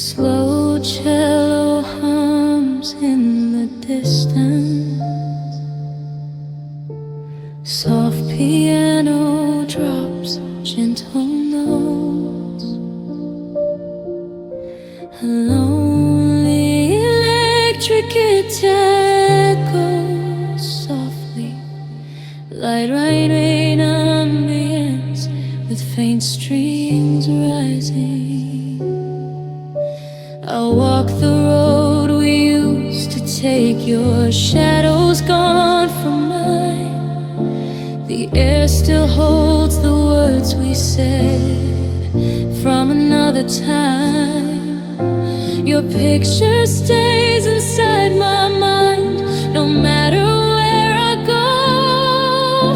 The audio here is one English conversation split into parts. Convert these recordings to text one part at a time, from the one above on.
Slow cello hums in the distance. Soft piano drops gentle notes. A lonely electric guitar echoes softly. Light rain ambience with faint strings rising. I'll walk the road we used to take. Your shadow's gone from mine. The air still holds the words we said from another time. Your picture stays inside my mind, no matter where I go.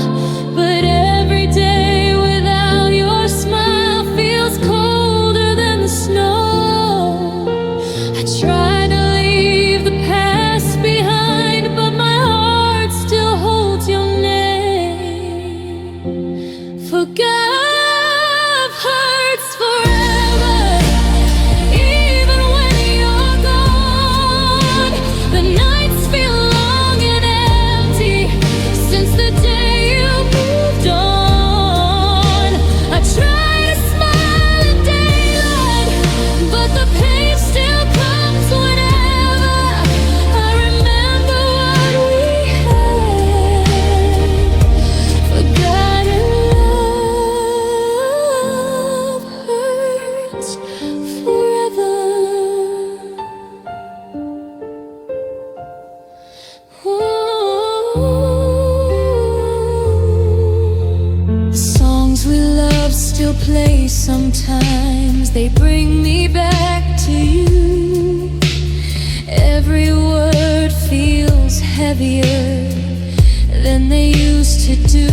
But every day without your smile feels colder than the snow. I try to leave the past behind, but my heart still holds your name. Forgive hurts forever, even when you're gone. The nights feel long and empty since the day you moved on. I try to smile in daylight, but the pain still comes whenever I remember what we had. Forgotten love hurts forever. The songs we love still play sometimes. They bring me back to you. Every word feels heavier than they used to do.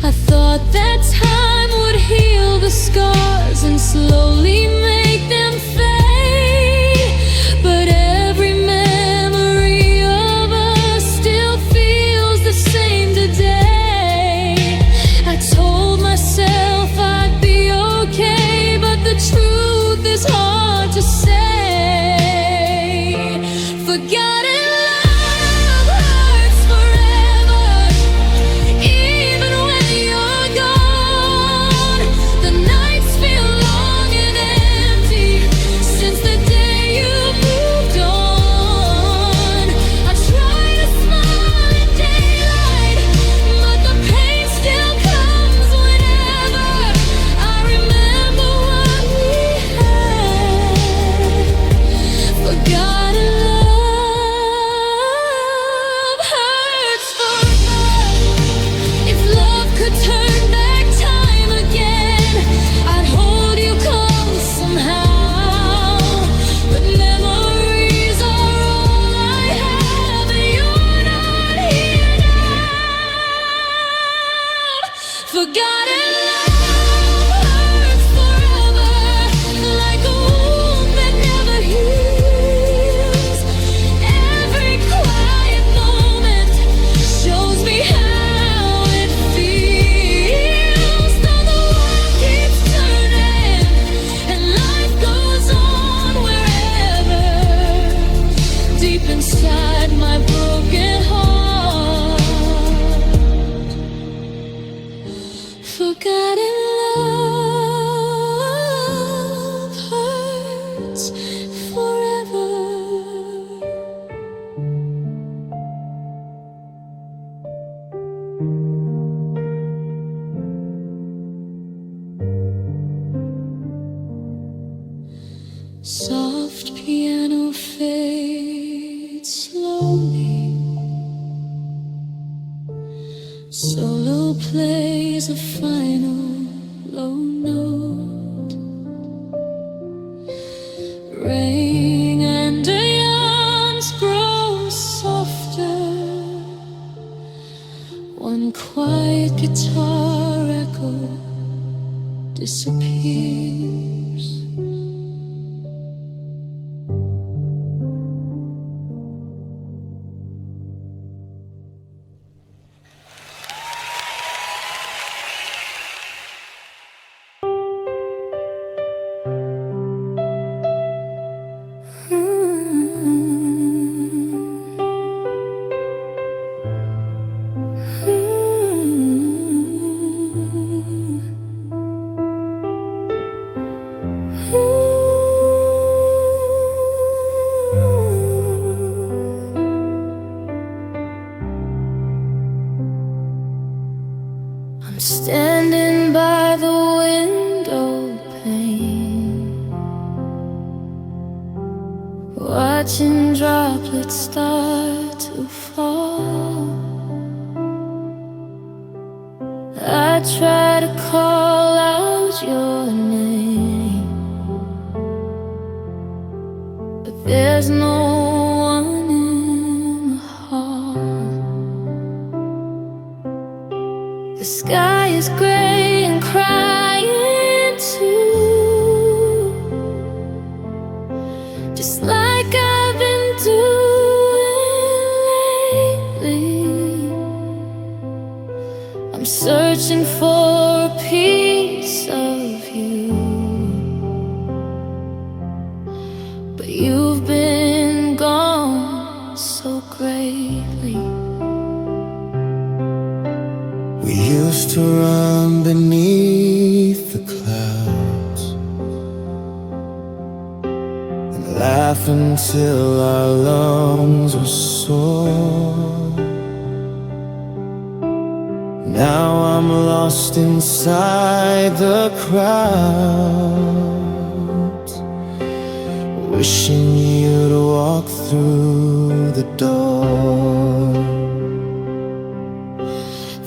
I thought that time would heal the scars and slowly make them fade. But every memory of us still feels the same today. I told myself I'd be okay, but the truth is hard to say. Forgotten love hurts forever, even when you're gone. The nights feel long and empty since the day you moved on. I try to smile in daylight, but the pain still comes whenever I remember what we had. Forgotten love hurts forever. If love could turn back time again, I'd hold you close somehow. But memories are all I have, and you're not here now. Forgotten love hurts forever, like a wound that never heals. Every quiet moment shows me how it feels. Though the world keeps turning and life goes on wherever, deep inside my broken heart, forgotten love hurts forever. Soft piano fades slowly. Solo plays a final low note. Ring and yawns grow softer. One quiet guitar echo disappears. watching droplets start to fall. I try to call out your name, but there's no one in the hall. The sky is gray and crying too, just like I've been doing lately. I'm searching for a piece of you, but you've been gone so greatly. We used to run beneath the clouds and laugh until our lungs were sore. Now I'm lost inside the crowd, wishing you'd walk through the door.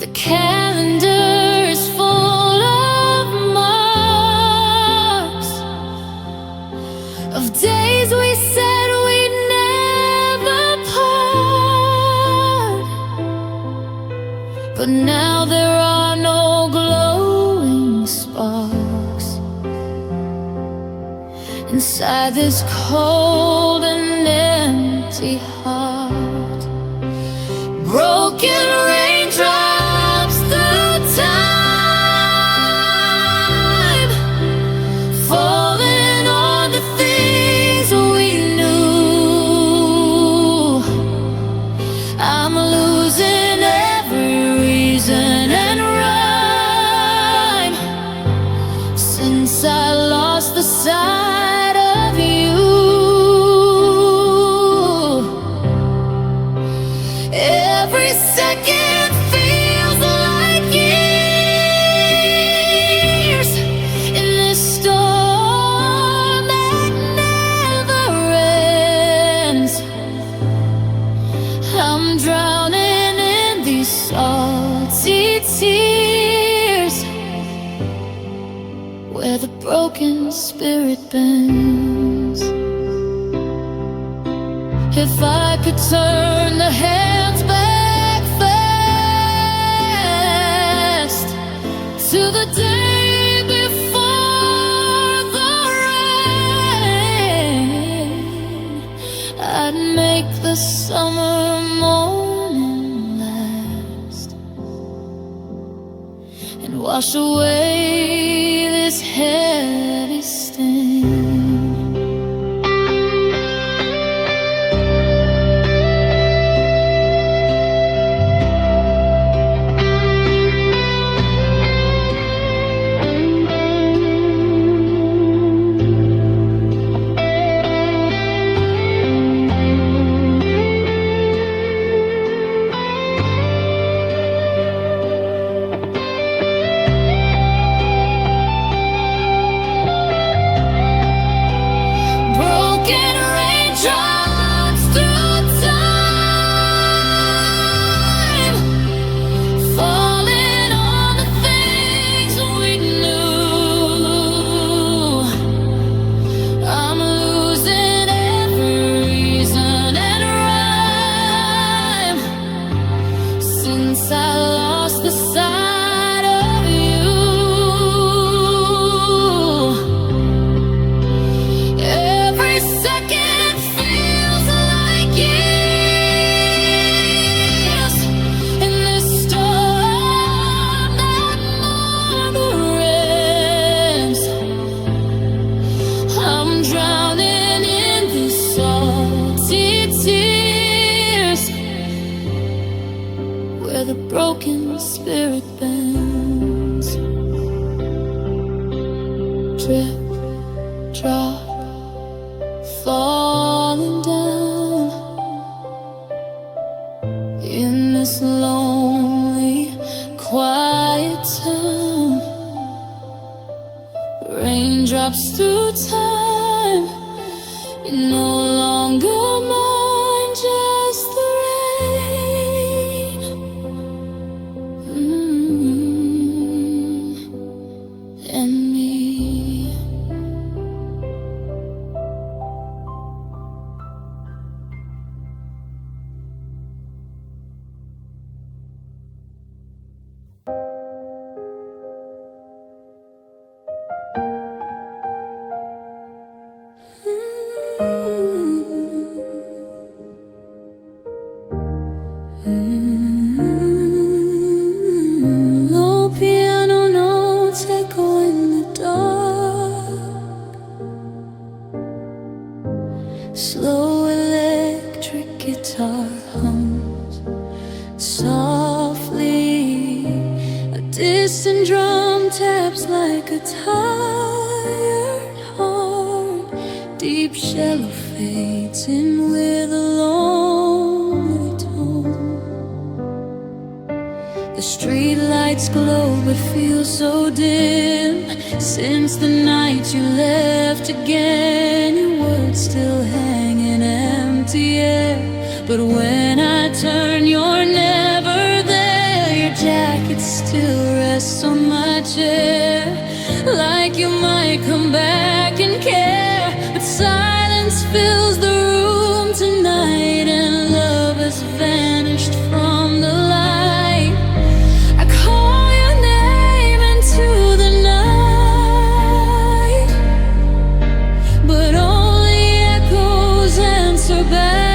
The calendar is full of marks of days we said we'd never part, but now there are no glowing sparks inside this cold and empty heart. Broken raindrops through time, falling on the things we knew. I'm losing every reason and rhyme since I lost the sight of you. Every second feels like years in this storm that never ends. I'm drowning in these salty tears where the broken spirit bends. If I could turn the hands back fast to the day before the rain, I'd make the summer morning last and wash away this heavy stain. Broken raindrops through time, falling on the things we knew. I'm losing every reason and rhyme since I lost the sight of you. Every second feels like years in this storm that never ends. I'm drowning in these salty tears where the broken spirit bends. Drip, drop, falling down in this lonely, quiet town. Raindrops through time, you're no longer Slow electric guitar hums softly. A distant drum taps like a tired heart. Deep shallow fades in with a lonely tone. The street lights glow but feel so dim. Since the night you left again, your words still hang in empty air. But when I turn, you're never there. Your jacket still rests on my chair, like you might come back and care. But silence fills the room tonight, and love has vanished from the light. I call your name into the night, but only echoes answer back.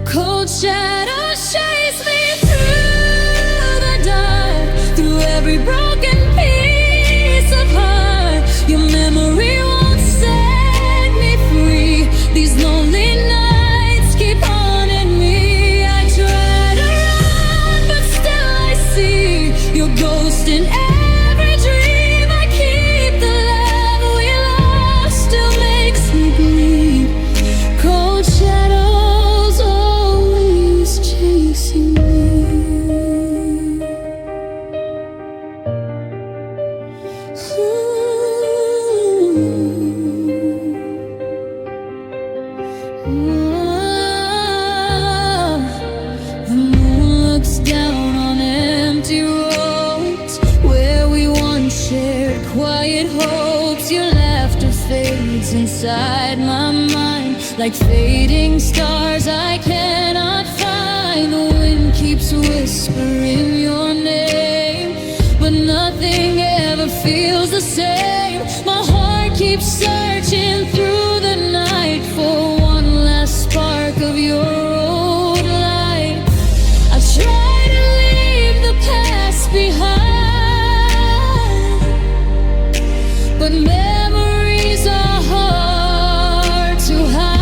Cold shadows chase me through the dark, through every broken piece of heart. Your memory won't set me free. These lonely nights keep haunting me. I try to run, but still I see your ghost in every dream. I keep the love we lost, still makes me bleed. Cold shadows always chasing me. The moon looks down on empty roads where we once shared quiet hopes. Your laughter fades inside my mind like fading stars I cannot find. The wind keeps whispering your name, but nothing ever feels the same. My heart keeps searching through the night for one last spark of your old light. I try to leave the past behind, but memories are hard to hide.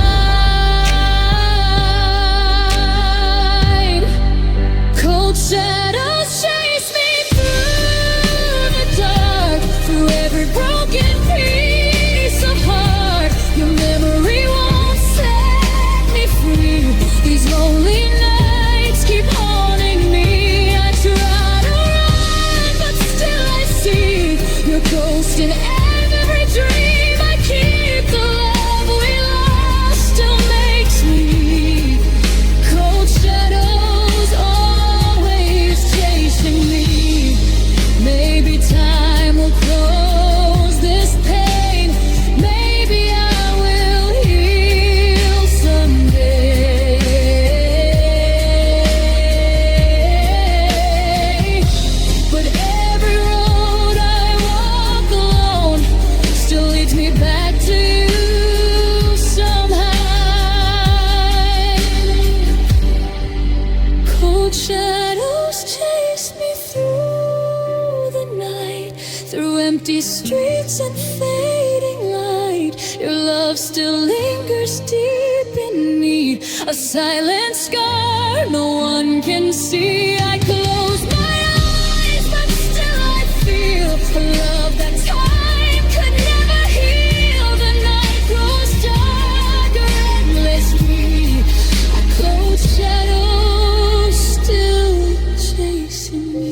Cold shadows chase me through the dark, through every broken piece of heart. Your memory won't set me free. These lonely nights keep haunting me. I try to run, but still I see your ghost in every dream. I keep the love we lost, still makes me bleed. Cold shadows always chasing me. Maybe time will close this pain. Maybe I will heal someday. But every road I walk alone still leads me back to you somehow. Cold shadows chase me through the night, through empty streets and fading light. Your love still lingers deep in me, a silent scar no one can see. I close my eyes, but still I feel a love that time could never heal. The night grows darker, endlessly. A cold shadow still chasing me.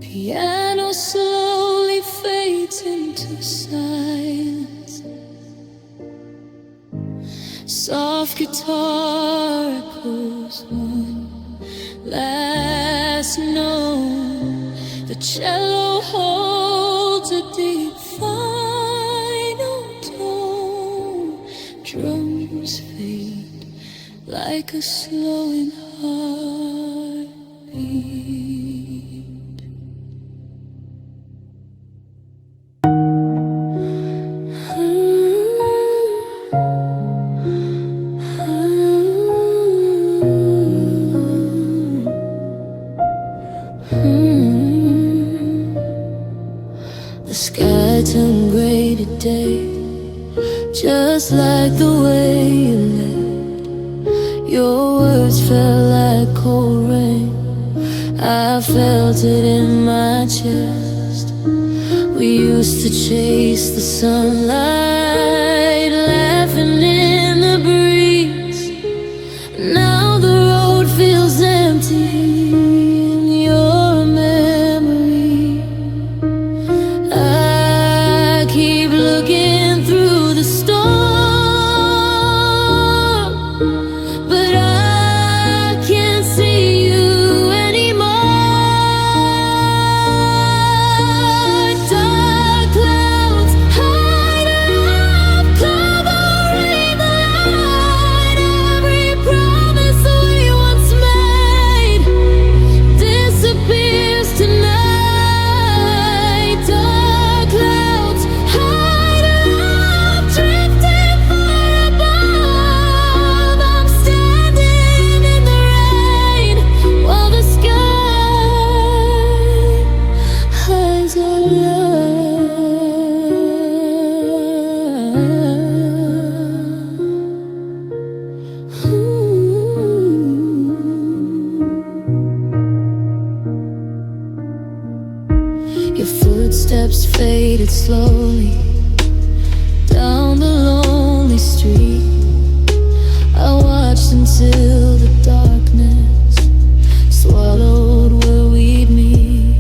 Piano slowly fades into silence. Soft guitar echoes one last note. The cello holds a deep final tone. Drums fade like a slowing heartbeat. The sky turned gray today, just like the way you left. Your words fell like cold rain, I felt it in my chest. We used to chase the sunlight, laughing in the breeze. Now the road feels empty and you're a memory. I keep looking through the storm, but I can't see you anymore. Dark clouds hide up, covering the light. Every promise we once made disappears tonight. Dark clouds hide up, drifting far above. I'm standing in the rain while the sky hides our love. Your footsteps faded slowly down the lonely street. I watched until the darkness swallowed where we'd meet.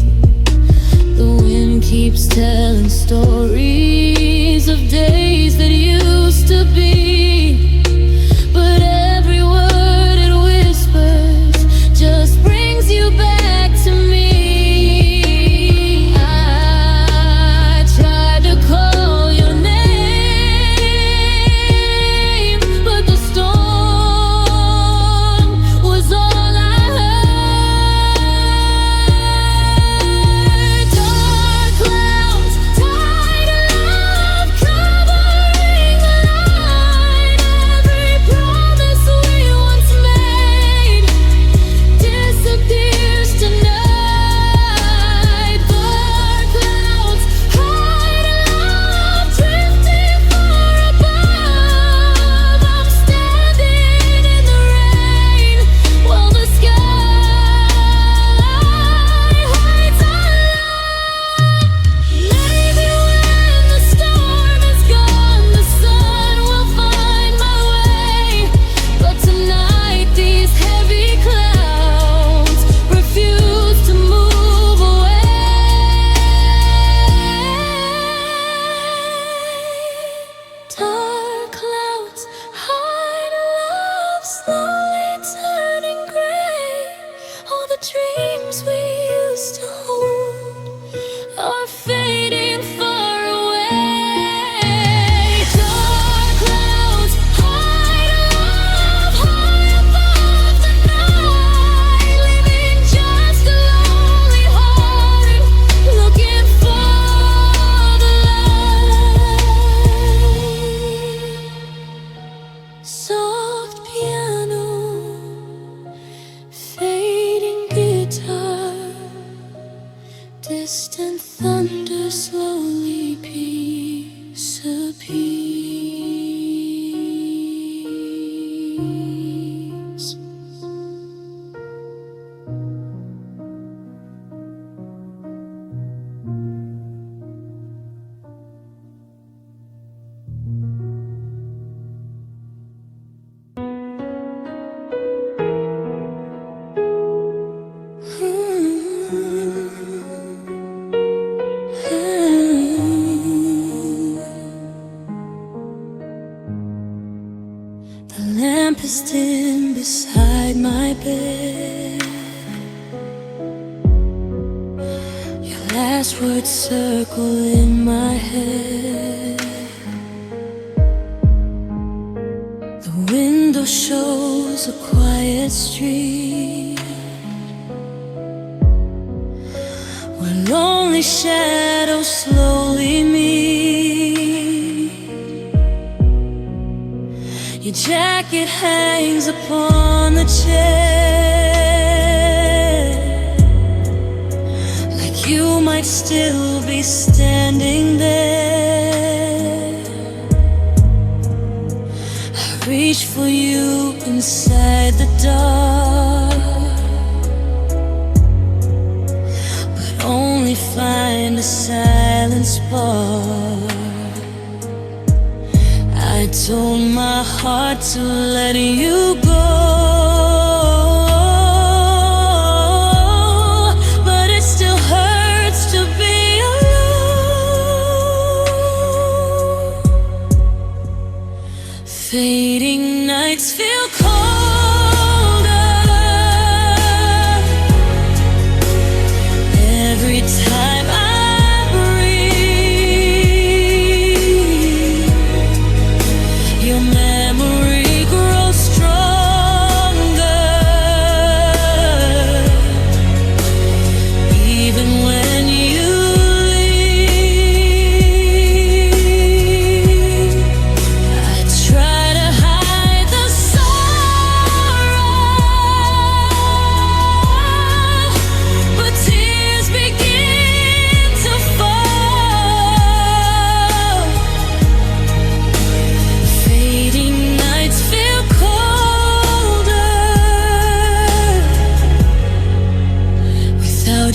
The wind keeps telling stories of days that used to be, but every word it whispers just brings you back to me. I tried to call your name, but the storm was all I heard. Dark clouds, tied up, covering the light. Every promise we once made disappears tonight. Dark clouds hide up, drifting far above. I'm standing in the rain while the sky hides our love. Maybe when the storm is gone, the sun will find my way. But tonight these heavy clouds refuse to move away. Dark clouds hide love, slowly turning gray. All the dreams we used to hold are fading far away. Dark clouds hide love high above the night, leaving just a lonely heart looking for the light. Soft piano, fading guitar, distant thunder slowly disappears. The lamp is dim beside my bed. Your last words circle in my head. The window shows a quiet street where lonely shadows slowly meet. Your jacket hangs upon the chair like you might still be standing there. I reach for you inside the dark, but only find a silent spark. I told my heart to let you go, but it still hurts to be alone. Fading nights feel colder every time I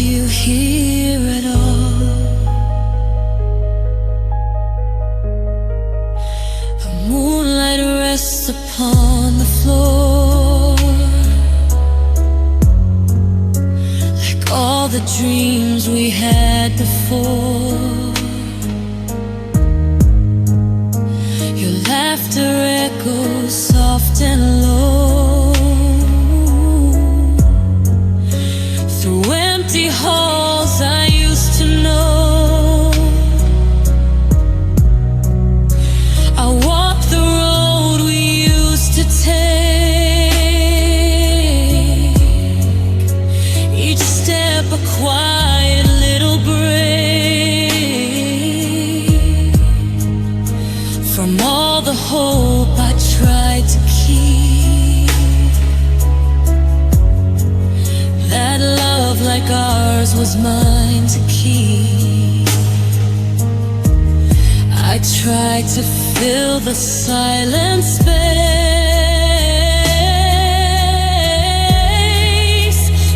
you here at all. The moonlight rests upon the floor, like all the dreams we had before. Your laughter echoes soft and low through empty halls I used to know. I walk the road we used to take, each step a quiet little break from all the hope I tried to keep. That love like ours was mine to keep. I tried to fill the silent space,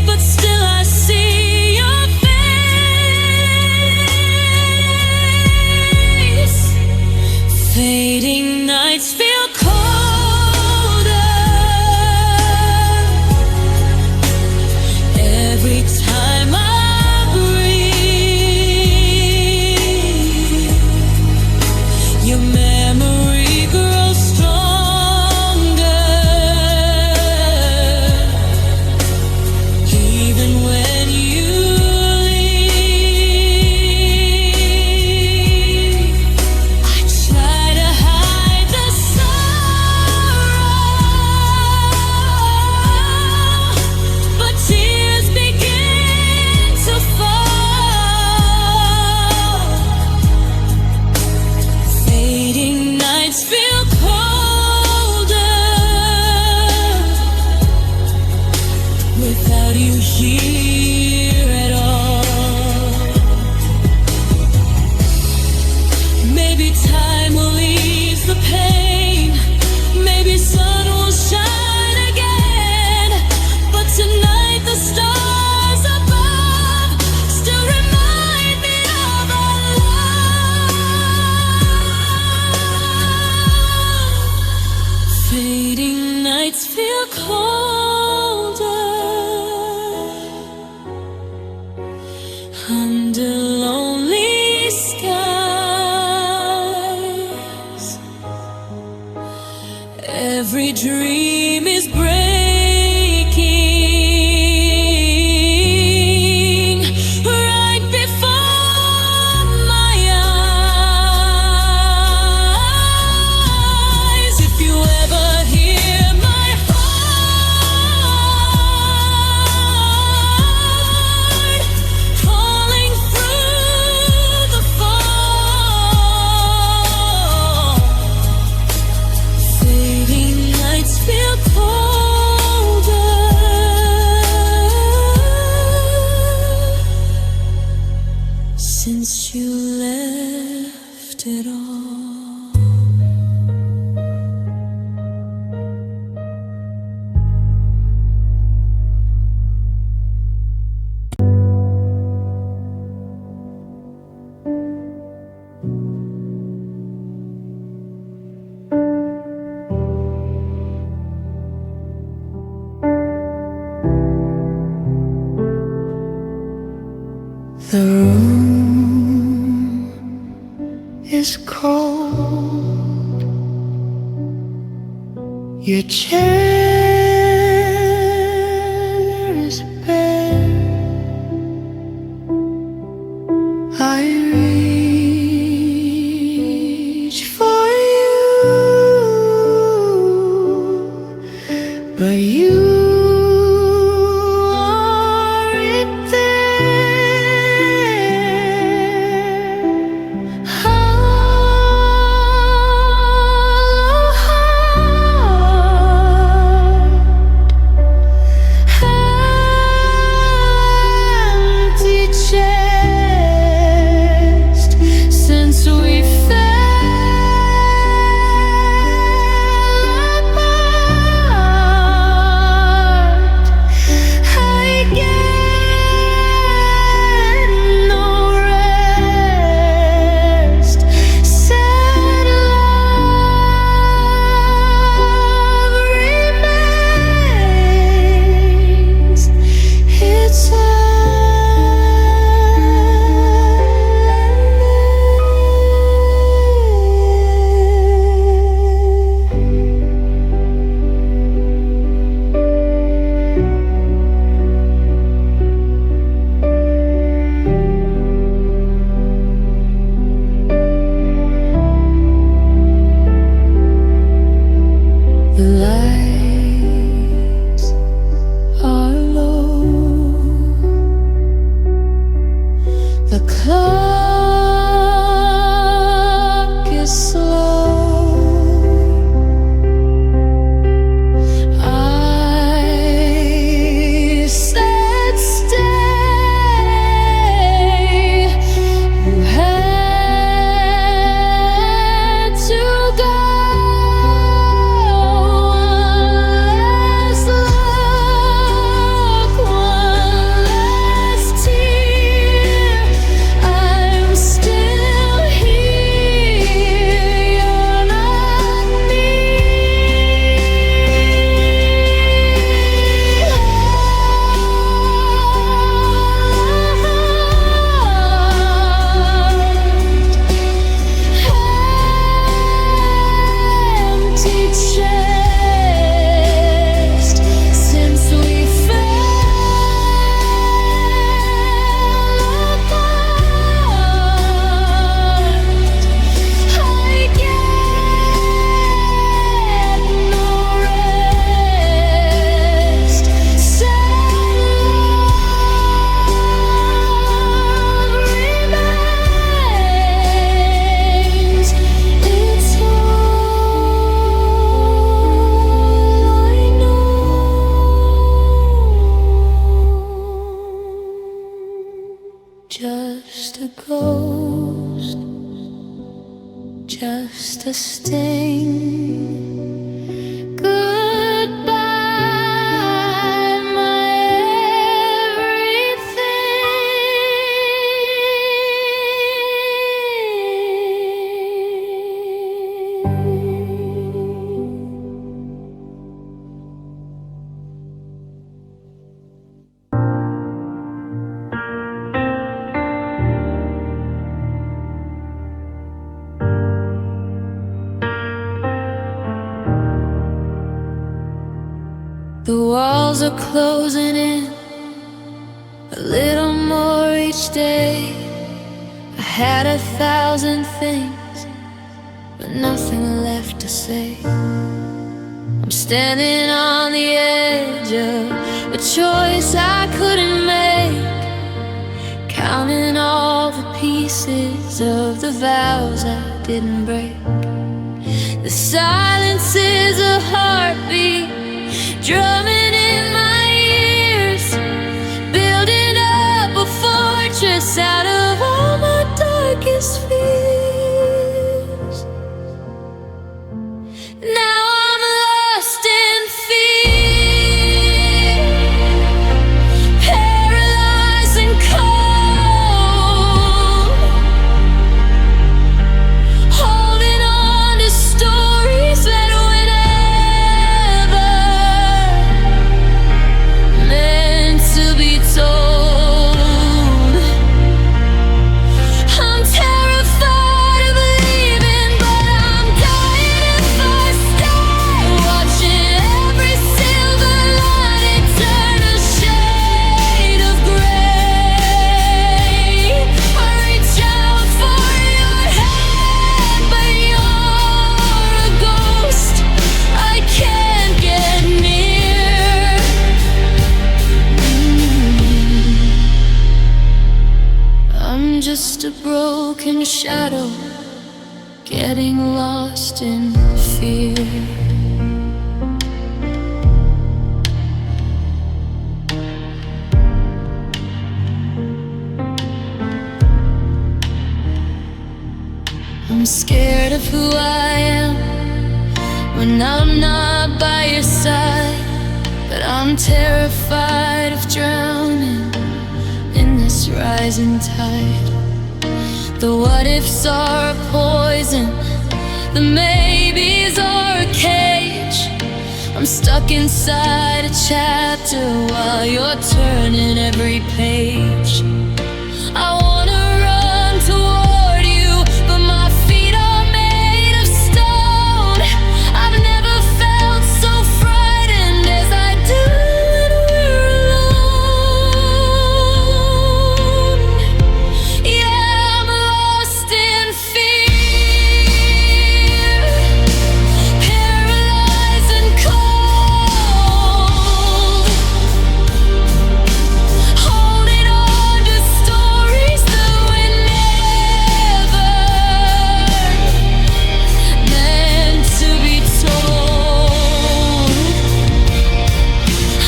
but still I see your face. Fading nights feel colder every time I breathe. Your memory grows stronger, even when you leave. I try to hide the sorrow, but tears begin to fall. Fading nights feel colder without you here at all. Maybe time will ease the pain, maybe sun will shine again, but tonight the stars above still remind me of our love. Fading nights feel colder under lonely skies. Every dream is breaking right before my eyes. If you ever hear my heart calling through the fall, fading nights feel left it all. The room is cold. Your chair is bare. I reach for you, but you aren't there. Hollow heart, empty chest. Since we fell apart, I get no rest. Sad love remains. It's the lights are low. The clock is slow. I said stay. You had to go. One last look, one last tear. I'm still here. You're not empty chest. Since we fell apart, I get no rest. Sad love remains. It's all I know. Just a ghost, just a sting. Goodbye, my The walls are closing in, a little more each day. I had 1,000 things, but nothing left to say. I'm standing on the edge of a choice I couldn't make, counting all the pieces of the vows I didn't break. The silence is a heartbeat drumming in my ears, building up a fortress out of all my darkest fears. shadow, getting lost in fear. I'm scared of who I am when I'm not by your side, but I'm terrified of drowning in this rising tide. The what ifs are a poison, the maybes are a cage. I'm stuck inside a chapter while you're turning every page. I wanna run toward you, but my feet are made of stone. I've never felt so frightened as I do when we're alone. Yeah, I'm lost in fear, paralyzed and cold, holding on to stories that were never meant to be told.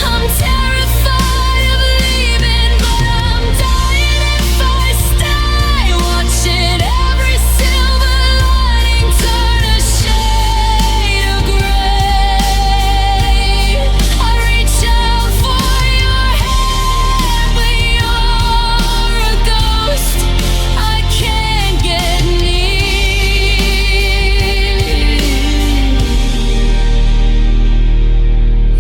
I'm terrified of leaving, but I'm dying if I stay, watching every silver lining turn a shade of gray. I reach out for your hand, but you're a ghost. I can't get near.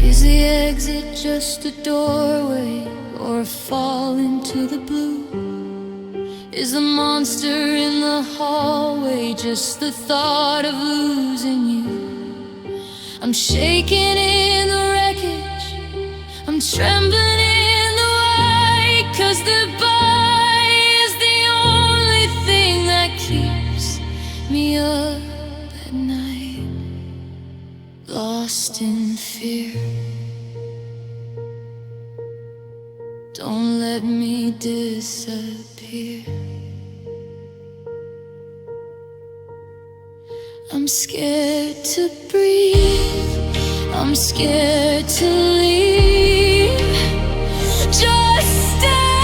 Is the exit just a doorway or a fall into the blue? Is the monster in the hallway just the thought of losing you? I'm shaking in the wreckage, I'm trembling in the white, 'cause the bye is the only thing that keeps me up at night, lost in fear. Don't let me disappear. I'm scared to breathe, I'm scared to leave. Just stay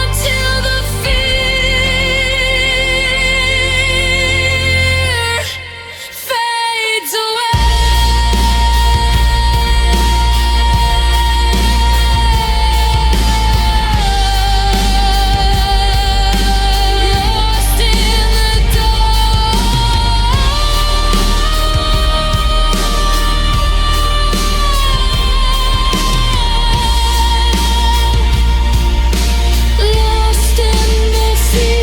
until the fear fades away. Lost in the lost in the sea.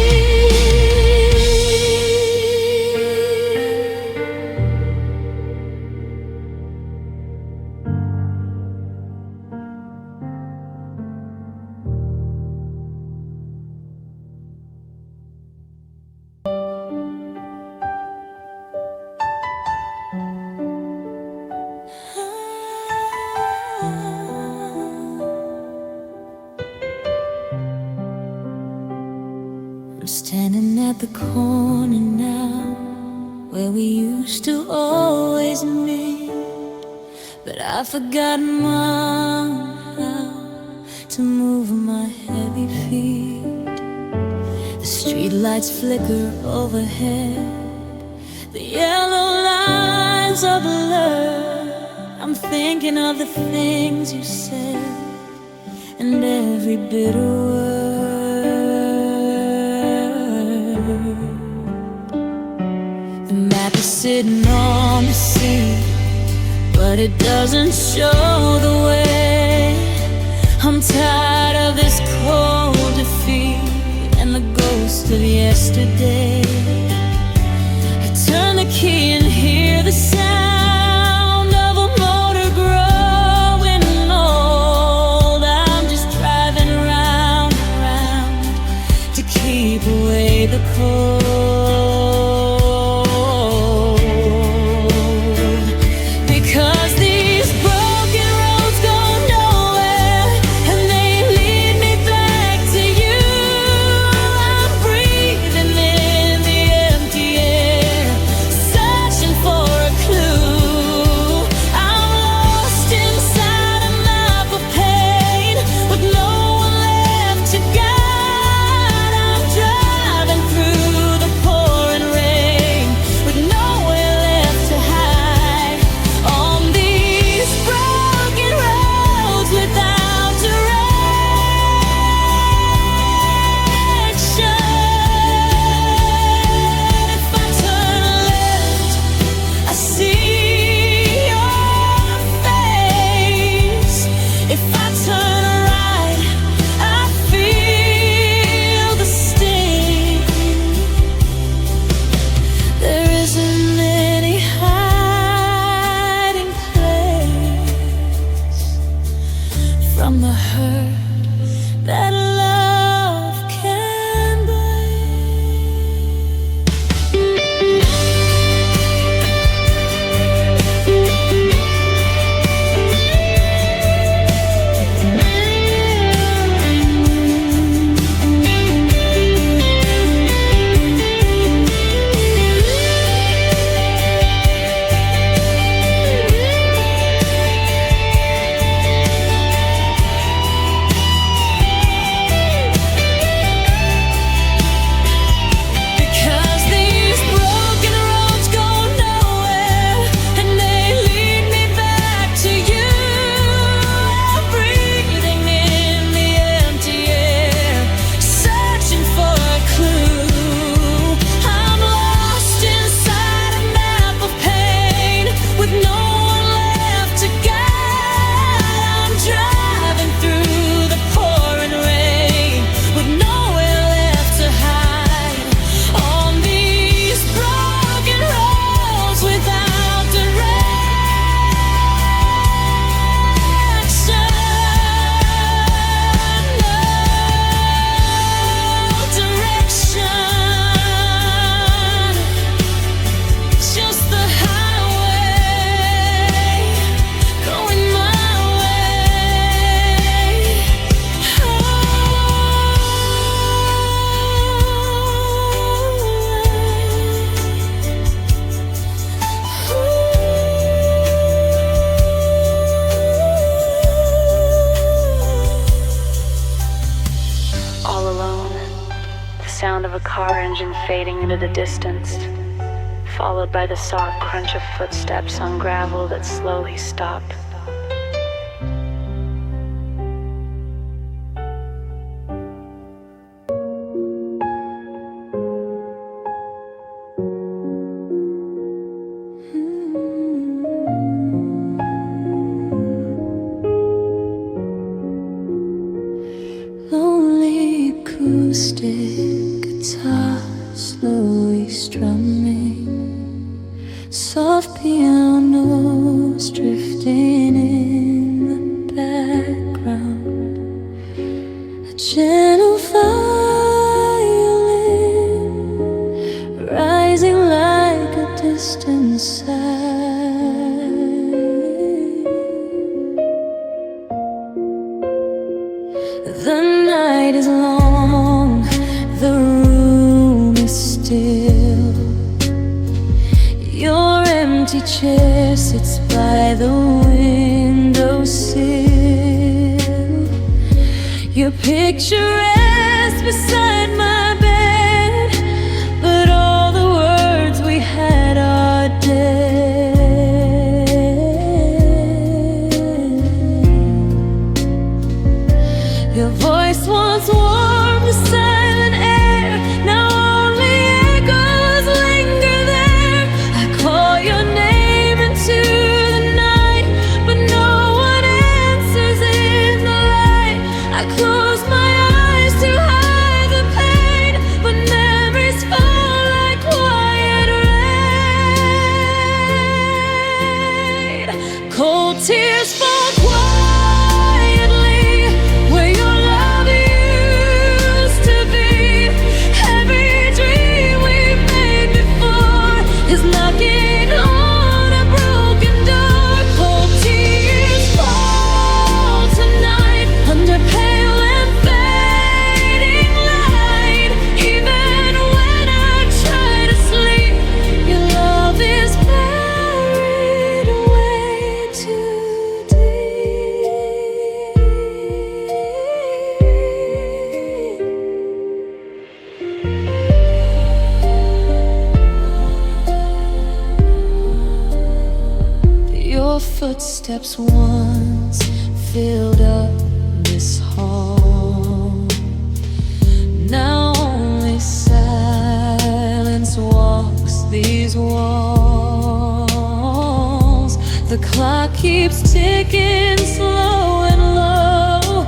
I'm standing at the corner now, where we used to always meet, but I've forgotten how to move my heavy feet. The streetlights flicker overhead, the yellow lines are blurred. I'm thinking of the things you said and every bitter word. The map is sitting on the sea, but it doesn't show the way. I'm tired of this cold defeat and the ghost of yesterday. I turn the key and hear the sound of a motor growing old. I'm just driving round and round to keep away the cold. Because these broken roads go nowhere, and they lead me back sound of a car engine fading into the distance, followed by the soft crunch of footsteps on gravel that slowly stop. Lonely acoustic guitar slowly strumming, soft pianos drifting in the background, a gentle violin rising like a distant sigh. The night is long, the room is still. Your empty chair sits by the windowsill. Your picture rests beside my bed, but all the words we had are dead. Your voice once warmed the silent air, now only echoes linger there. I call your name into the night, but no one answers in the light. I close my eyes to hide the pain, but memories fall like quiet rain. Cold tears fall quietly where your love used to be. Every dream we made before is knocking on a broken door. Cold tears fall tonight under pale and fading light. Even when I try to sleep, your love is buried way too deep. Your footsteps once filled up this hall. Now only silence walks these walls. The clock keeps ticking slow and low,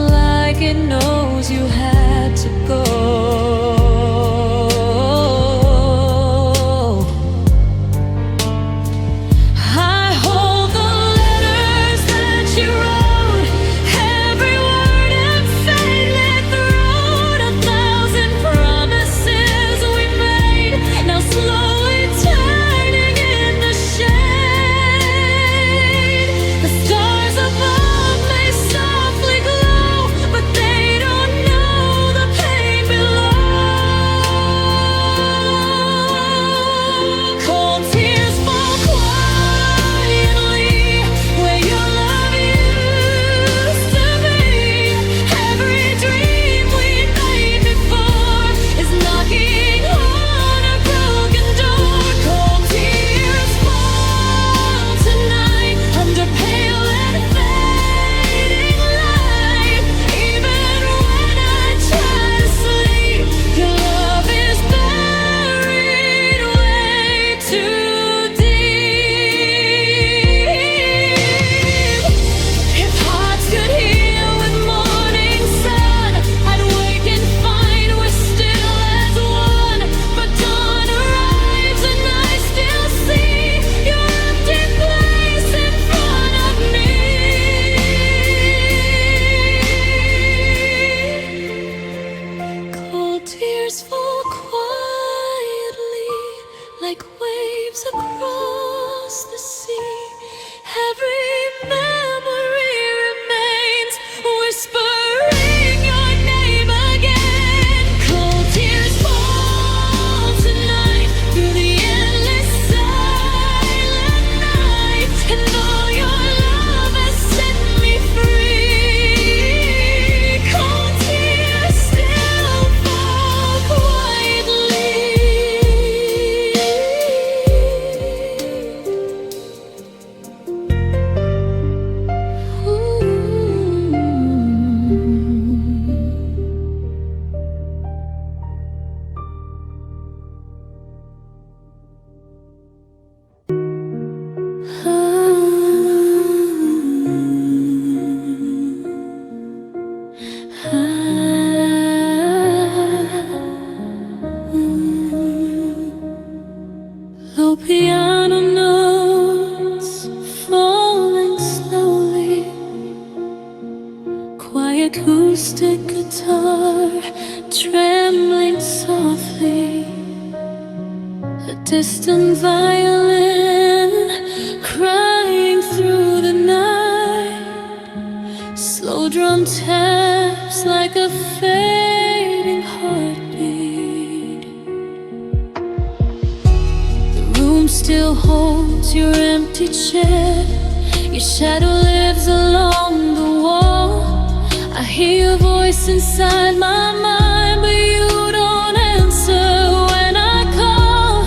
like it knows you had to go. I hold the letters that you wrote, every word and fate lit the road. 1,000 promises we made, now slowly turning into shade. The stars above may softly glow, but they don't acoustic guitar trembling softly, a distant violin crying through the night, slow drum taps like a fading heartbeat. The room still holds your empty chair, your shadow lives along the wall. I hear your voice inside my mind, but you don't answer when I call.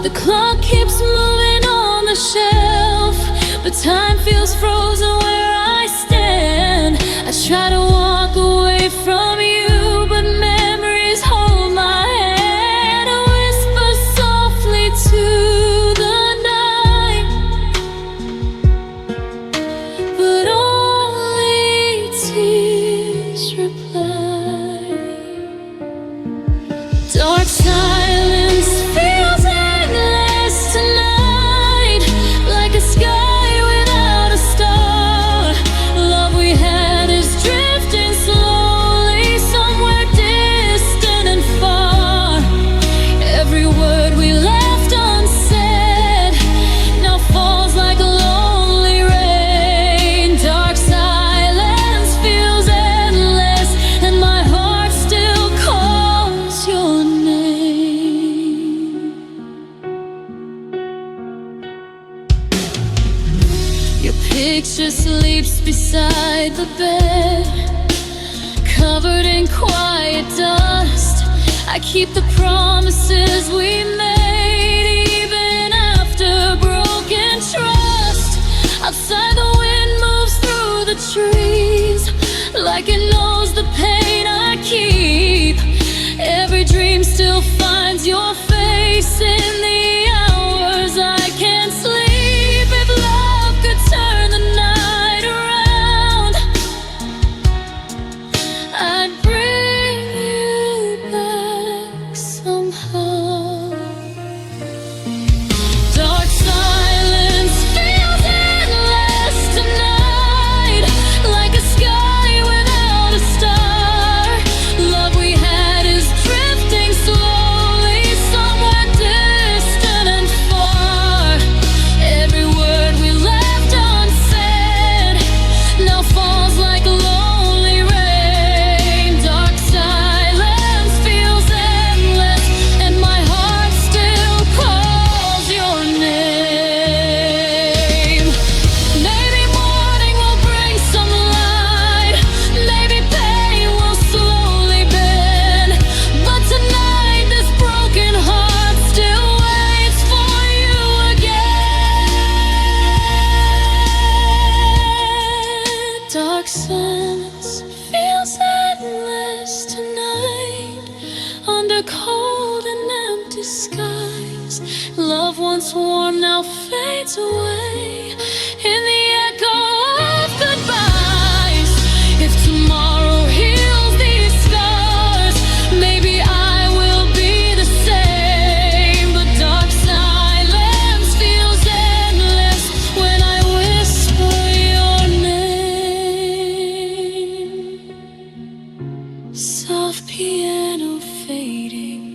The clock keeps moving on the shelf, but time feels frozen where I stand. I try to walk away from you, but memories hold my hand. I whisper softly to the night, but only tears reply. Dark silence feels endless tonight, like a sky without a star. Love we had is drifting slowly, somewhere distant and far. Every word we left unsaid now falls like a lonely rain. Dark silence feels endless, and my heart still calls your name. Your picture sleeps beside the bed, covered in quiet dust. I keep the promises we made, even after broken trust. Outside, the wind moves through the trees, like it knows the pain I keep. Every dream still finds your face in the hours I can't sleep. If love could turn the night around, I'd bring you back somehow. Dark silence feels endless tonight, like a sky without a star. Love we had is drifting slowly, somewhere distant and far. Every word we left unsaid now falls like a lonely rain. Dark silence feels endless, and my heart still calls your name. Maybe morning will bring some light, maybe pain will slowly bend, but tonight this broken heart still waits for you again. Dark silence feels endless tonight, under cold and empty skies. Love once warm now fades away in the echo of goodbyes. If tomorrow heals these scars, maybe I will be the same. But dark silence feels endless when I whisper your name. Soft piano fading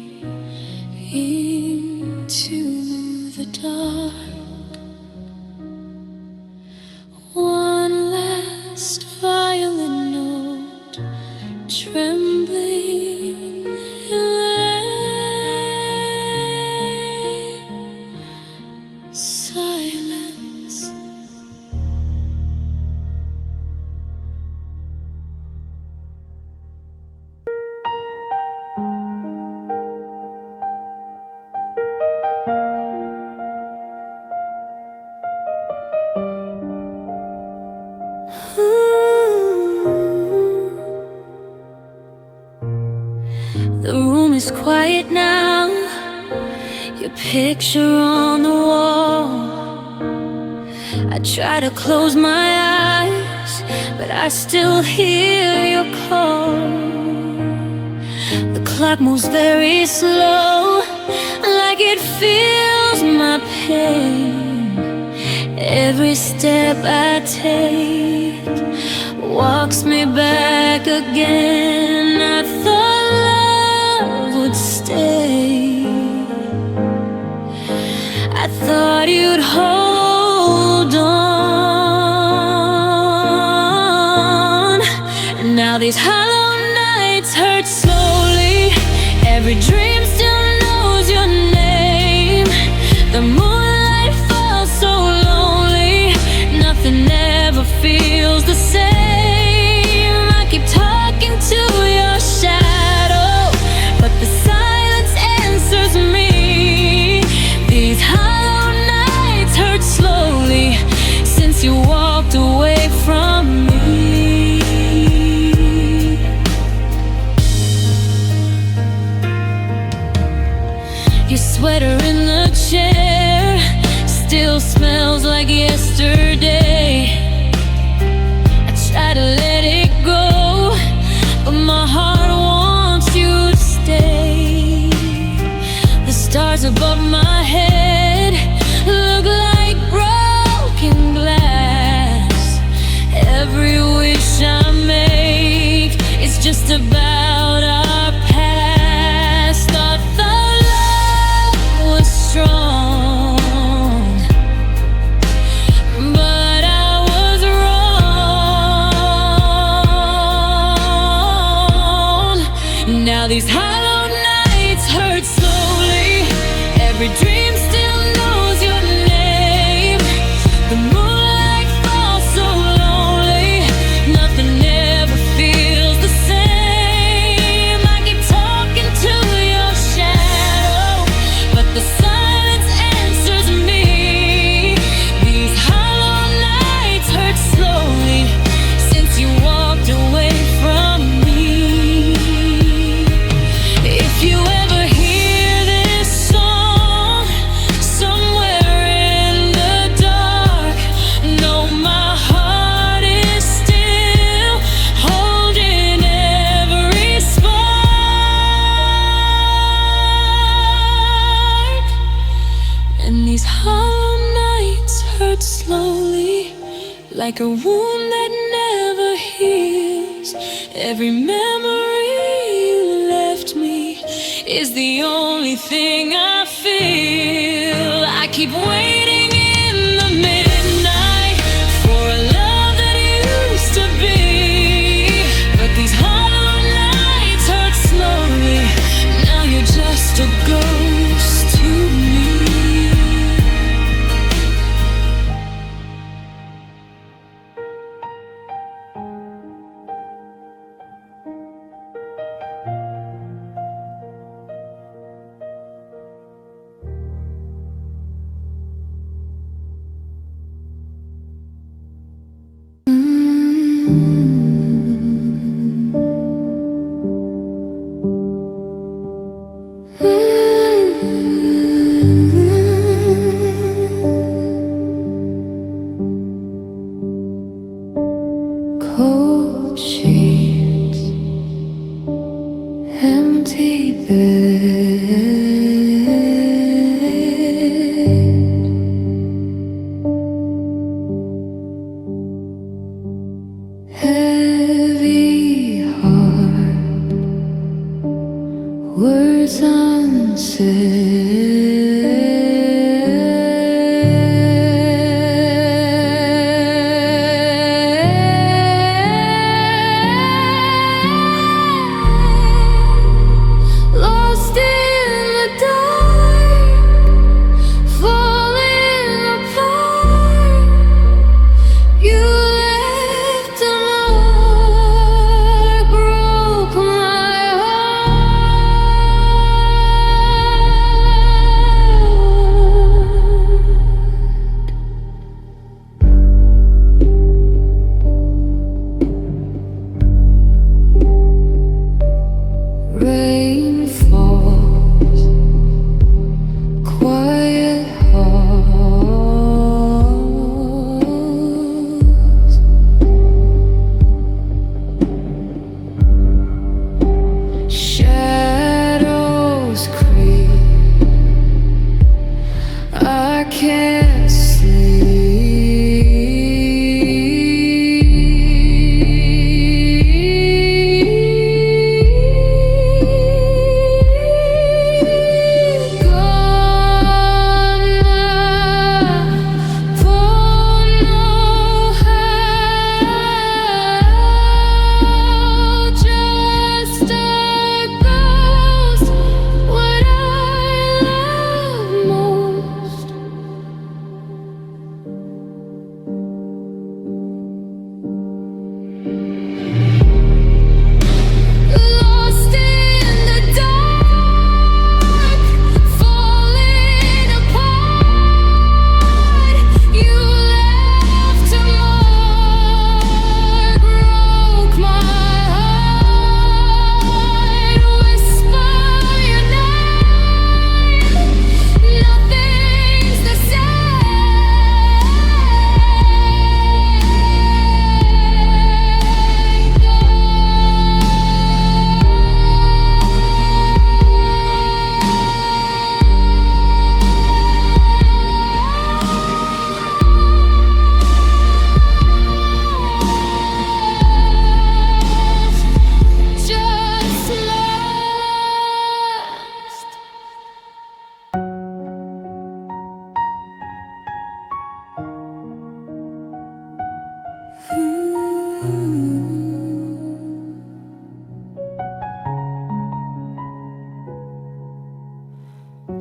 into the dark. One last violin note trembling in silence. The room is quiet now, your picture on the wall. I try to close my eyes, but I still hear your call. The clock moves very slow, like it feels my pain. Every step I take walks me back again. I thought love would stay. I thought you'd hold on. And now these hollow nights hurt slowly. Every dream still knows your name. The moonlight falls so lonely. Nothing ever feels the same. I keep talking to your shadow, but the silence answers me. These hollow nights hurt slowly since you walked away from me. Your sweater in the chair still smells like yesterday. I try to let it go, but my heart wants you to stay. The stars above my head look like broken glass. Every wish I make is just about our past. Thought the love was strong, but I was wrong. Now these hollow nights hurt slowly. Every dream still knows your name. The moonlight falls so lonely. Nothing ever feels the same. I keep talking to your shadow, but the silence answers me. These hollow nights hurt slowly since you walked away from me. If you ever hear this song somewhere in the dark, know my heart is still holding every spark. And these hollow nights hurt slowly, like a wound that never heals. Every memory you left me is the only thing I feel. I keep waiting in the midnight for a love that used to be, but these hollow nights hurt slowly. Now you're just a ghost to me. Cold sheets, empty bed, heavy heart, words unsaid. Lost in the dark, falling apart. You left a mark, broke my heart. Rain falls, quiet halls. Shadows creep, I can't sleep.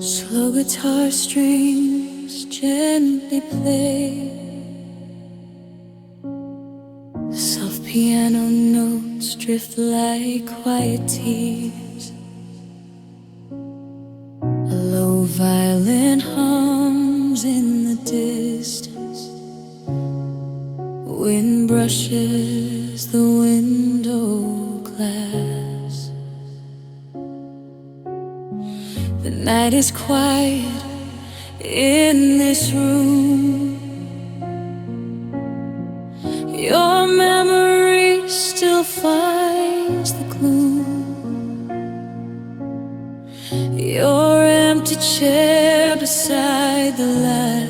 Slow guitar strings gently play. Soft piano notes drift like quiet tears. A low violin hums in the distance. Wind brushes the window glass. The night is quiet in this room. Your memory still finds the gloom. Your empty chair beside the light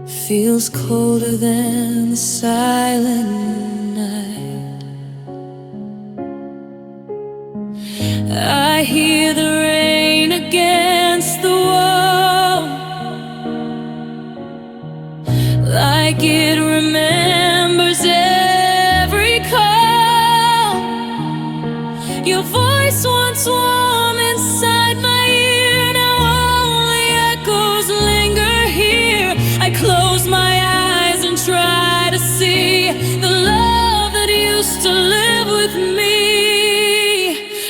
feels colder than the silent night. I hear the rain against the wall, like it remembers every call. Your voice once warm inside my ear, now only echoes linger here. I close my eyes and try to see the love that used to live with me.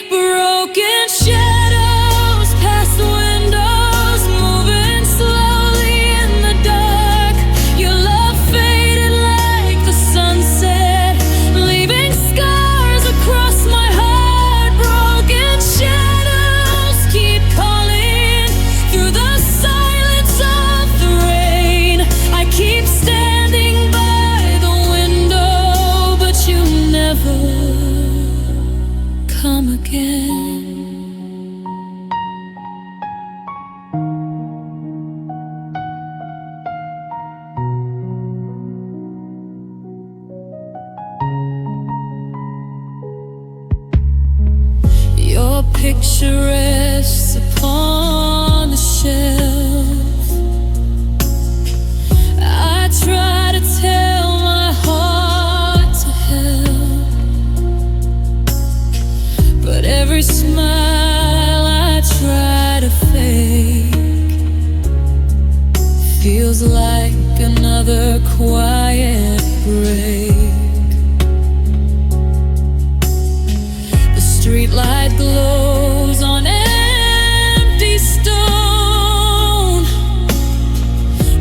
Broken shadows past the windows, moving slowly in the dark. Your love faded like the sunset, leaving scars across my heart. Broken shadows keep calling through the silence of the rain. I keep standing by the window, but you never come again. Your picture rests upon the shelf. I try to tell my heart to help, but every smile I try to fake feels like another quiet break. The streetlight glows on empty stone,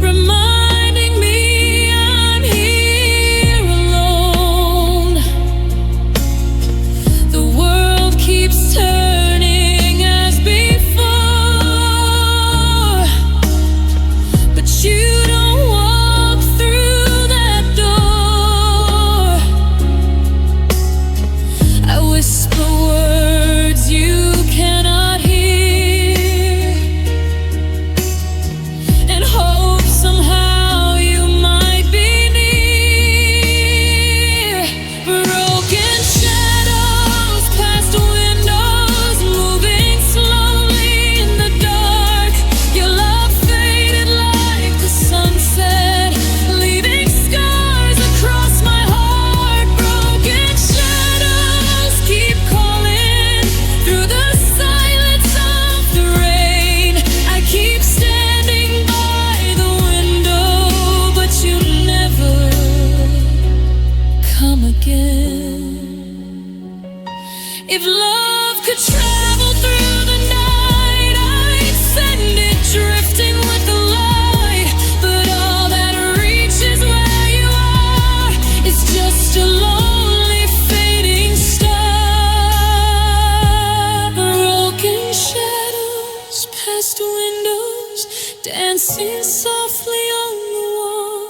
reminding me I'm here alone. The world keeps turning as before, but you don't walk through that door. I whisper words you cannot hear, and hope somehow you might be near. Broken shadows past windows, moving slowly in the dark. Your love faded like the sunset, leaving scars across my heart. Broken shadows keep calling through the silence of the rain. I keep standing by the window, but you never come again. If love could travel through the night, I'd send it drifting with the light. But all that reaches where you are is just a lonely fading star. Broken shadows past windows, dancing softly on the wall.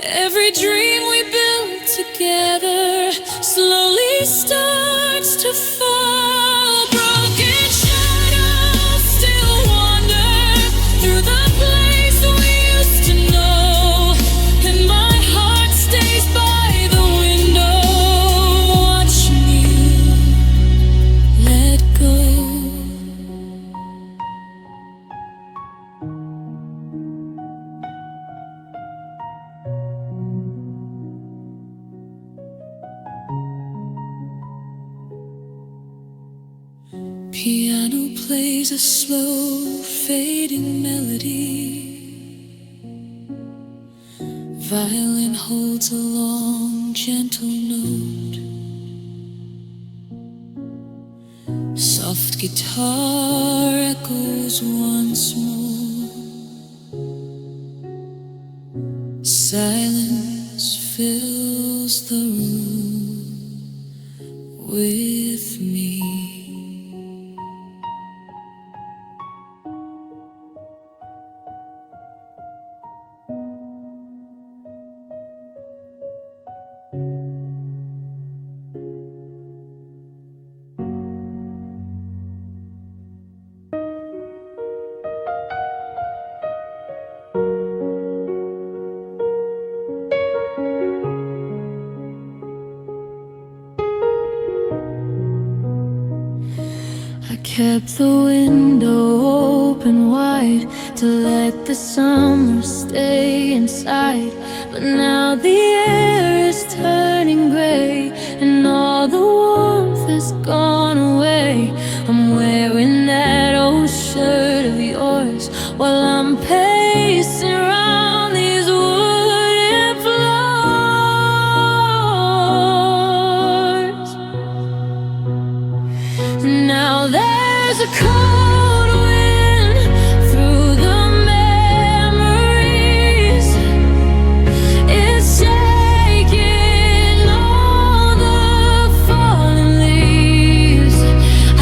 Every dream we built together slowly starts to fall. Broken shadows still wander through the place we used to know, and my heart stays by the window, watching you let go. Piano plays a slow, fading melody. Violin holds a long, gentle note. Soft guitar echoes once more. Silence fills the room with me. I kept the window open wide to let the summer stay inside. But now the air is turning gray and all the warmth has gone away. I'm wearing that old shirt of yours while I'm pacing around these wooden floors. Now there's a cold wind through the memories. It's shaking all the fallen leaves.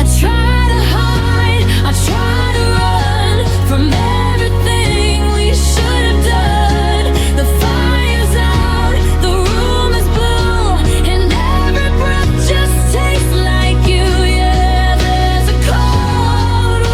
I try to hide, I try to run from everything we should have done. The fire's out, the room is blue, and every breath just tastes like you. Yeah, there's a cold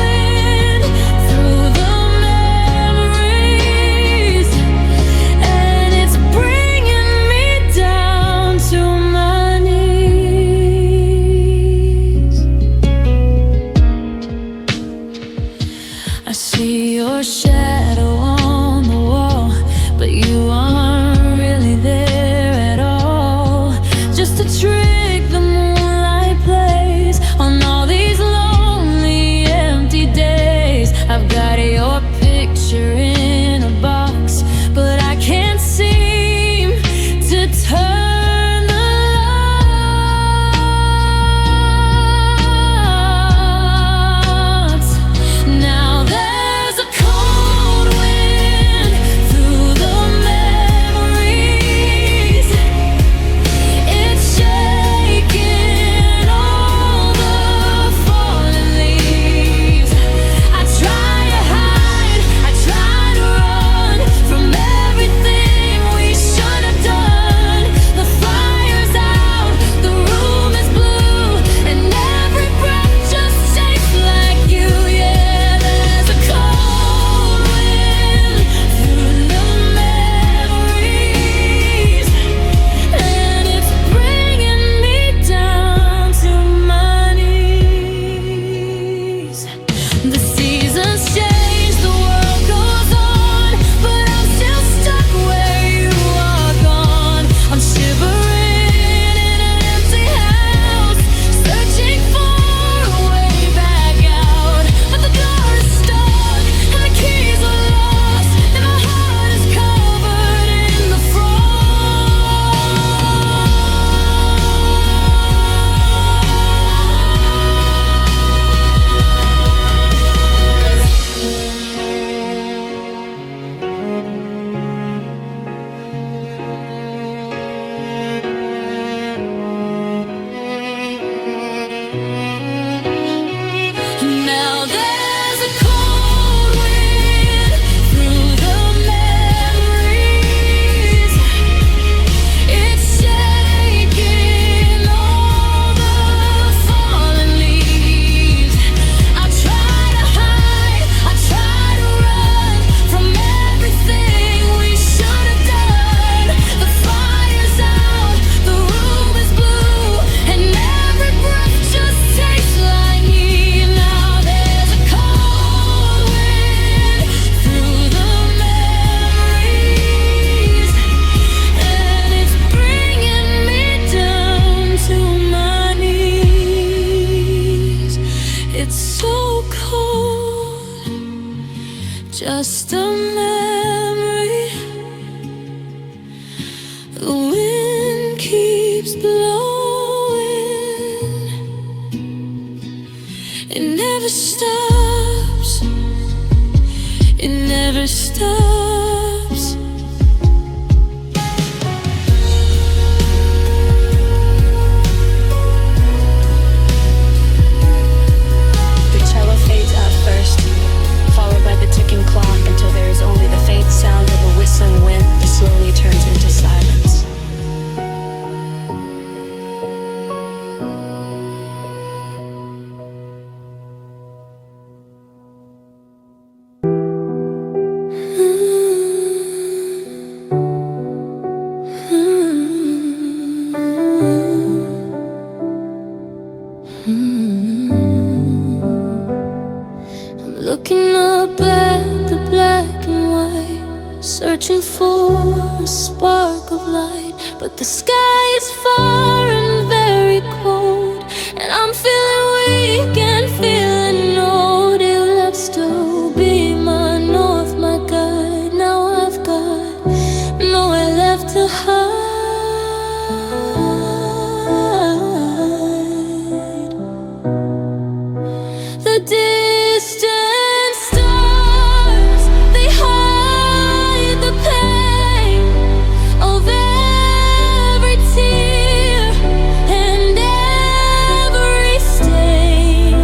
so cold, just a memory. The wind keeps blowing, it never stops, it never stops. The cello fades out first, followed by the ticking clock, until there is only the faint sound of a whistling wind that slowly turns into silence. I'm looking up at the black and white, searching for a spark of light, but the sky is far and very cold, and I'm feeling weak and feeling old. You'll have to be my north, my guide. Now I've got nowhere left to hide. The distant stars, they hide the pain of every tear and every stain.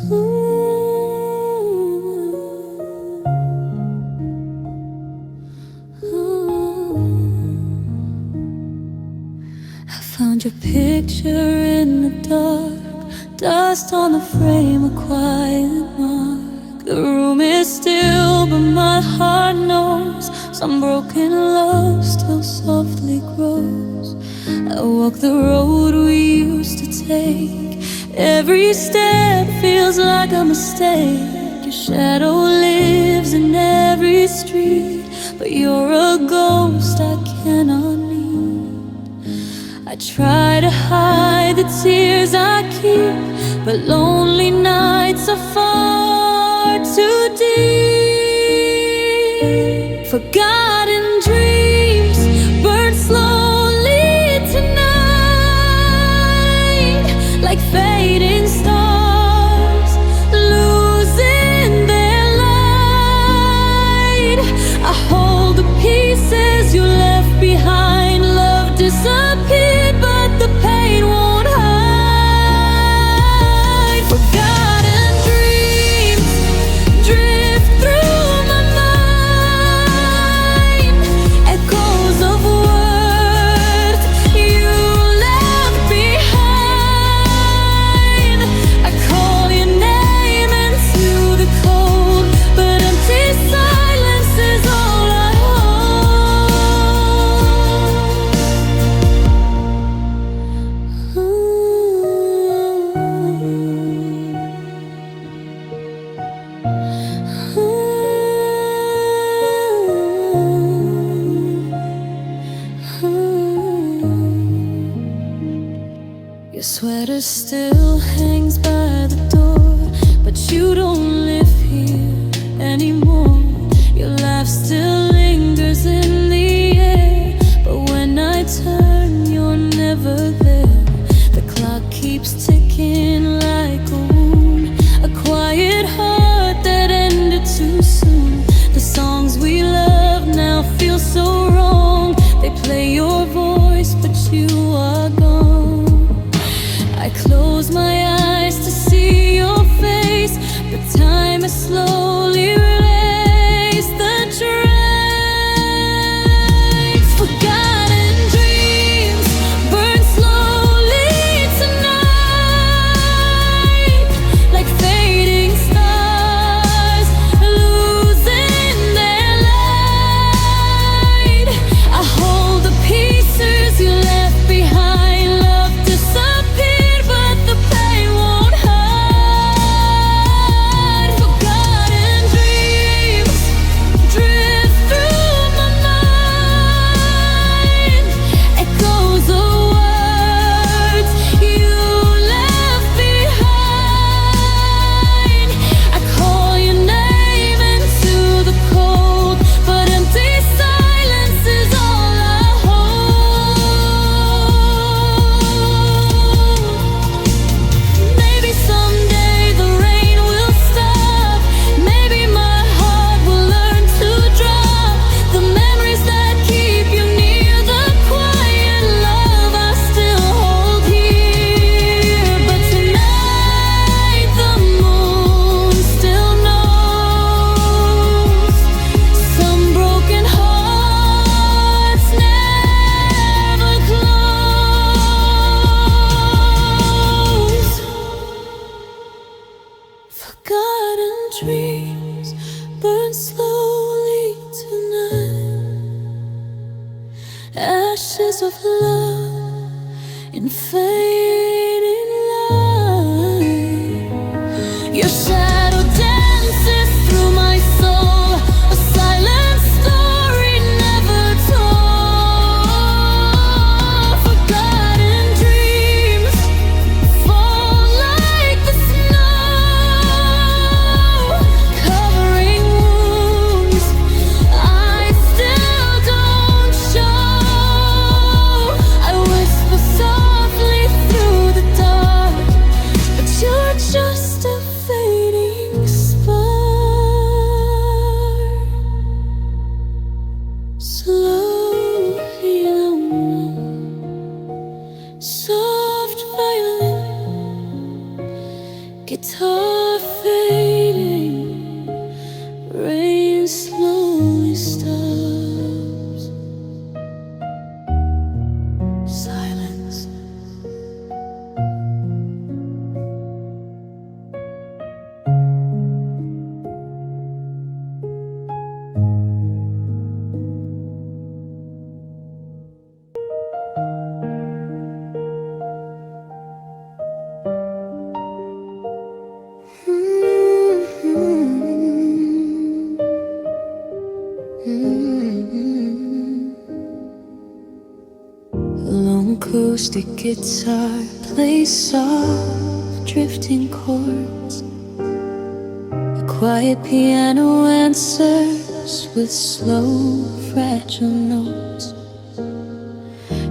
I found your picture in the dark, dust on the frame, a quiet mark. The room is still, but my heart knows some broken love still softly grows. I walk the road we used to take, every step feels like a mistake. Your shadow lives in every street, but you're a ghost I cannot meet. I try to hide the tears I keep, but lonely nights are far too deep. Forgotten dreams burn slowly tonight, like fading stars losing their light. I hold the pieces you left behind. Love disappeared, but the pain won't hide. Forgotten dreams drift through my mind, echoes of words you left behind. I call your name into the cold, but empty silence is all I Your sweater still hangs by the door, but you don't live here anymore. Your laugh still lingers in the air, but when I turn, you're never there. The clock keeps ticking like a wound, a quiet heart that ended too soon. The songs we love now feel so wrong. They play your voice, but you are gone. I close my eyes to see your face, but time has slowly erased the trace. Forgotten dreams burn slowly tonight, like fading stars losing their light. I hold the pieces you left behind. Love disappeared, but the pain won't hide. Forgotten dreams drift through my mind, echoes of words you left behind. I call your name into the cold, but empty silence is all I hold. Maybe someday the rain will stop. Maybe my heart will learn to drop the memories that keep you near. The quiet love I still hold here. But tonight the moon still knows some broken hearts never close. Forgotten dreams burn slowly tonight, ashes of love in fading light. Your shadow dances through my soul, a silent story never told. Forgotten dreams fall like the snow, covering wounds I still don't show. I whisper softly through the dark, but you're just a fading spark. Slowly down, soft violin, guitar acoustic guitar plays soft, drifting chords. The quiet piano answers with slow, fragile notes.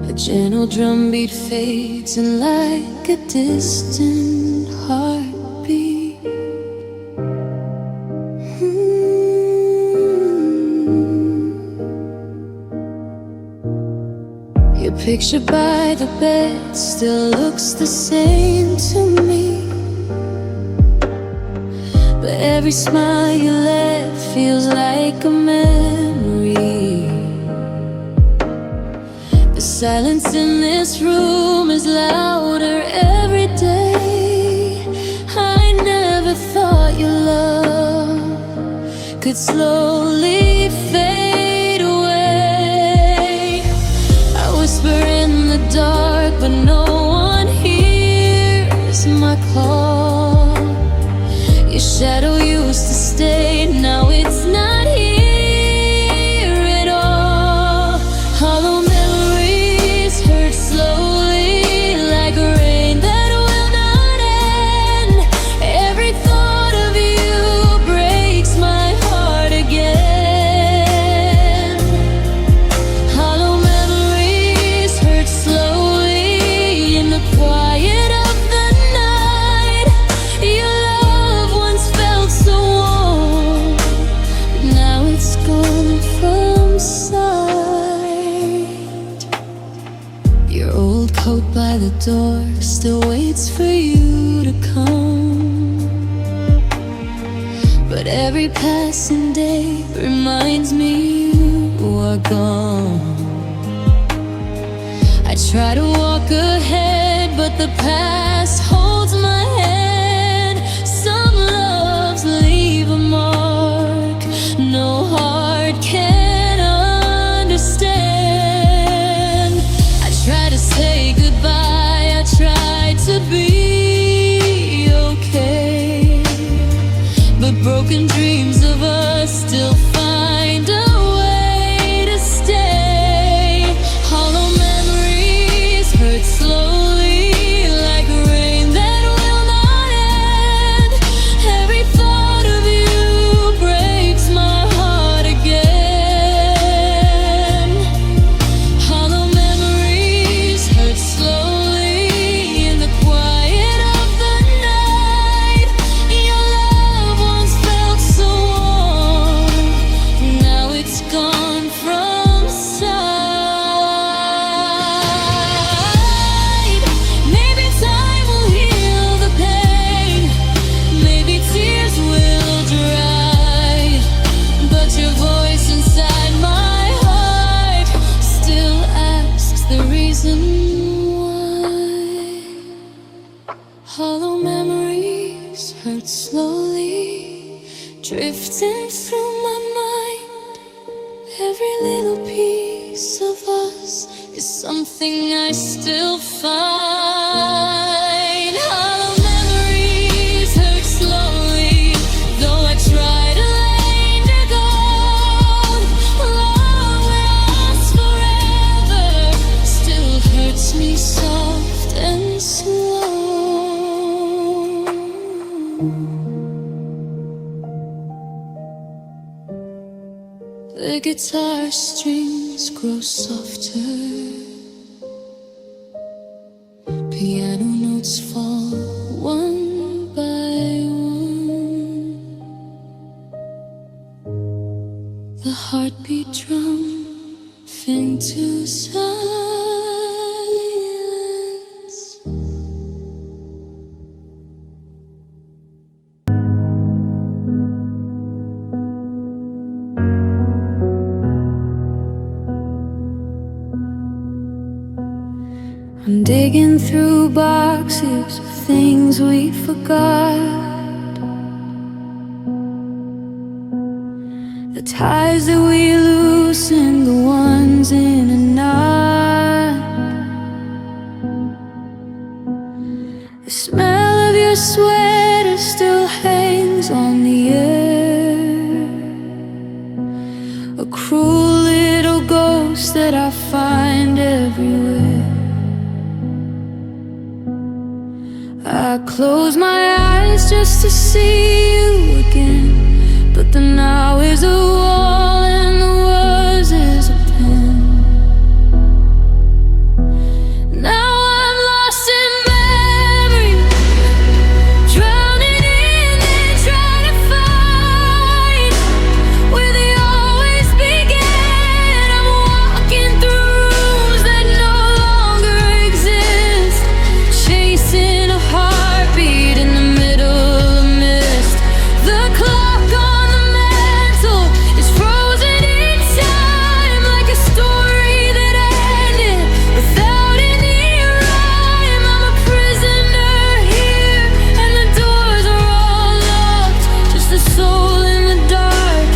A gentle drum beat fades in like a distant heartbeat. Your picture by the bed still looks the same to me, but every smile you let feels like a memory. The silence in this room is louder every day. I never thought your love could slowly fade away. I whisper in the dark, but no one hears my call. Your shadow used to stay, now it's not here at all. Hollow memories hurt slowly like rain that will not end. Every thought of you breaks my heart again. Hollow memories hurt slowly in the quiet of the night. Your love once felt so warm, now it's gone from sight. Your old coat by the door still waits for you to come, but every passing day reminds me you are gone. I try to walk ahead, but the past holds my hand. Some loves leave a mark no heart can understand. I try to say goodbye, I try to be okay, but broken dreams of us still find a way to stay. Hollow memories hurt slowly like rain that will not end. Every thought of you breaks my heart again. Hollow memories hurt slowly in the quiet of the night. Your love once felt so warm, now it's gone from sight. Maybe time will heal the pain, maybe tears will dry, but your voice inside my heart still asks the reason why. Hollow memories hurt slowly, drifting through my mind. Every little piece of us is something I still find. Hollow memories hurt slowly, though I try to linger gone. Love will last forever, still hurts me soft and slow. The guitar strings grow softer, piano notes fall one by one. The heartbeat drum into silence. I'm digging through boxes of things we forgot, the ties that we loosened, the ones in a knot. The smell of your sweater still hangs on the air, a cruel little ghost that I find everywhere. close my eyes just to see you again, but the now is a wall and the was is a pen. Now I'm lost in memory, drowning in and trying to find where they always began. I'm walking through rooms that no longer exist, chasing a heartbeat in the middle of mist. The clock on the mantle is frozen in time, like a story that ended without any rhyme. I'm a prisoner here, and the doors are all locked, just a soul in the dark,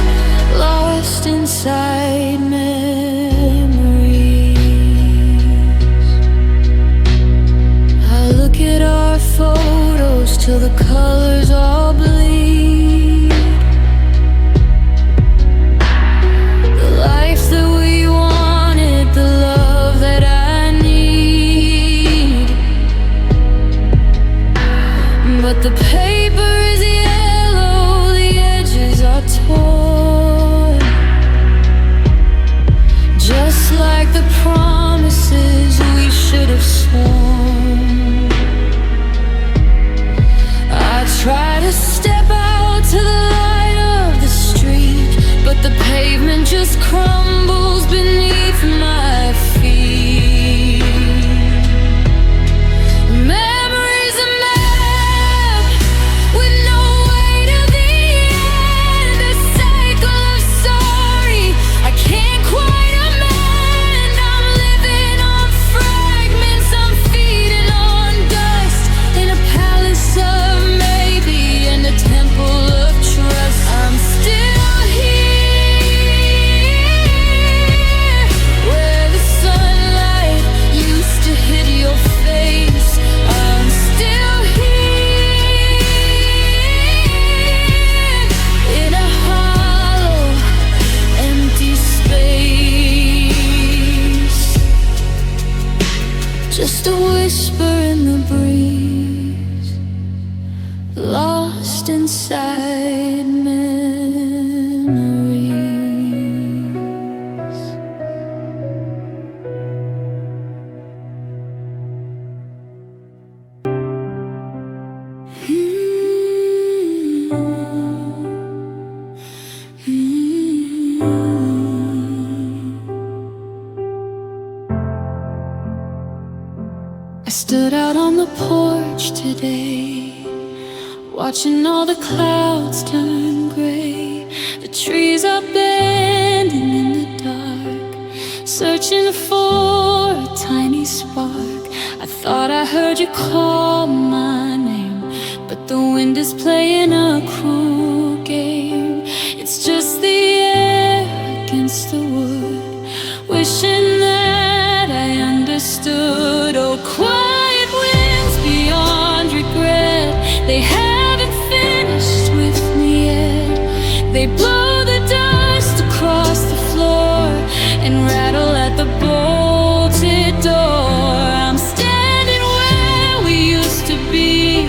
lost inside memories. I look at our photos till the colors all bleed. The life that we wanted, the love that I need, but the paper is yellow, the edges are torn, just like the promises we should have sworn. I try to step out to the light of the street, but the pavement just crumbles beneath my feet. Memory's a map with no way to the end, a cycle of sorry I can't quite amend. I'm living on fragments, I'm feeding on dust, in a palace of maybe and a temple of trust. I'm still here, where the sunlight used to hit your face. I'm still here, in a hollow, empty space, just a whisper in the breeze, lost inside memories. I stood out on the porch today, watching all the clouds turn gray. The trees are bending in the dark, searching for a tiny spark. I thought I heard you call my name, but the wind is playing a cruel game. It's just the air against the wood, wishing that I understood. Oh, quiet winds beyond regret, they haven't finished with me yet. They blow the dust across the floor and rattle at the bolted door. I'm standing where we used to be,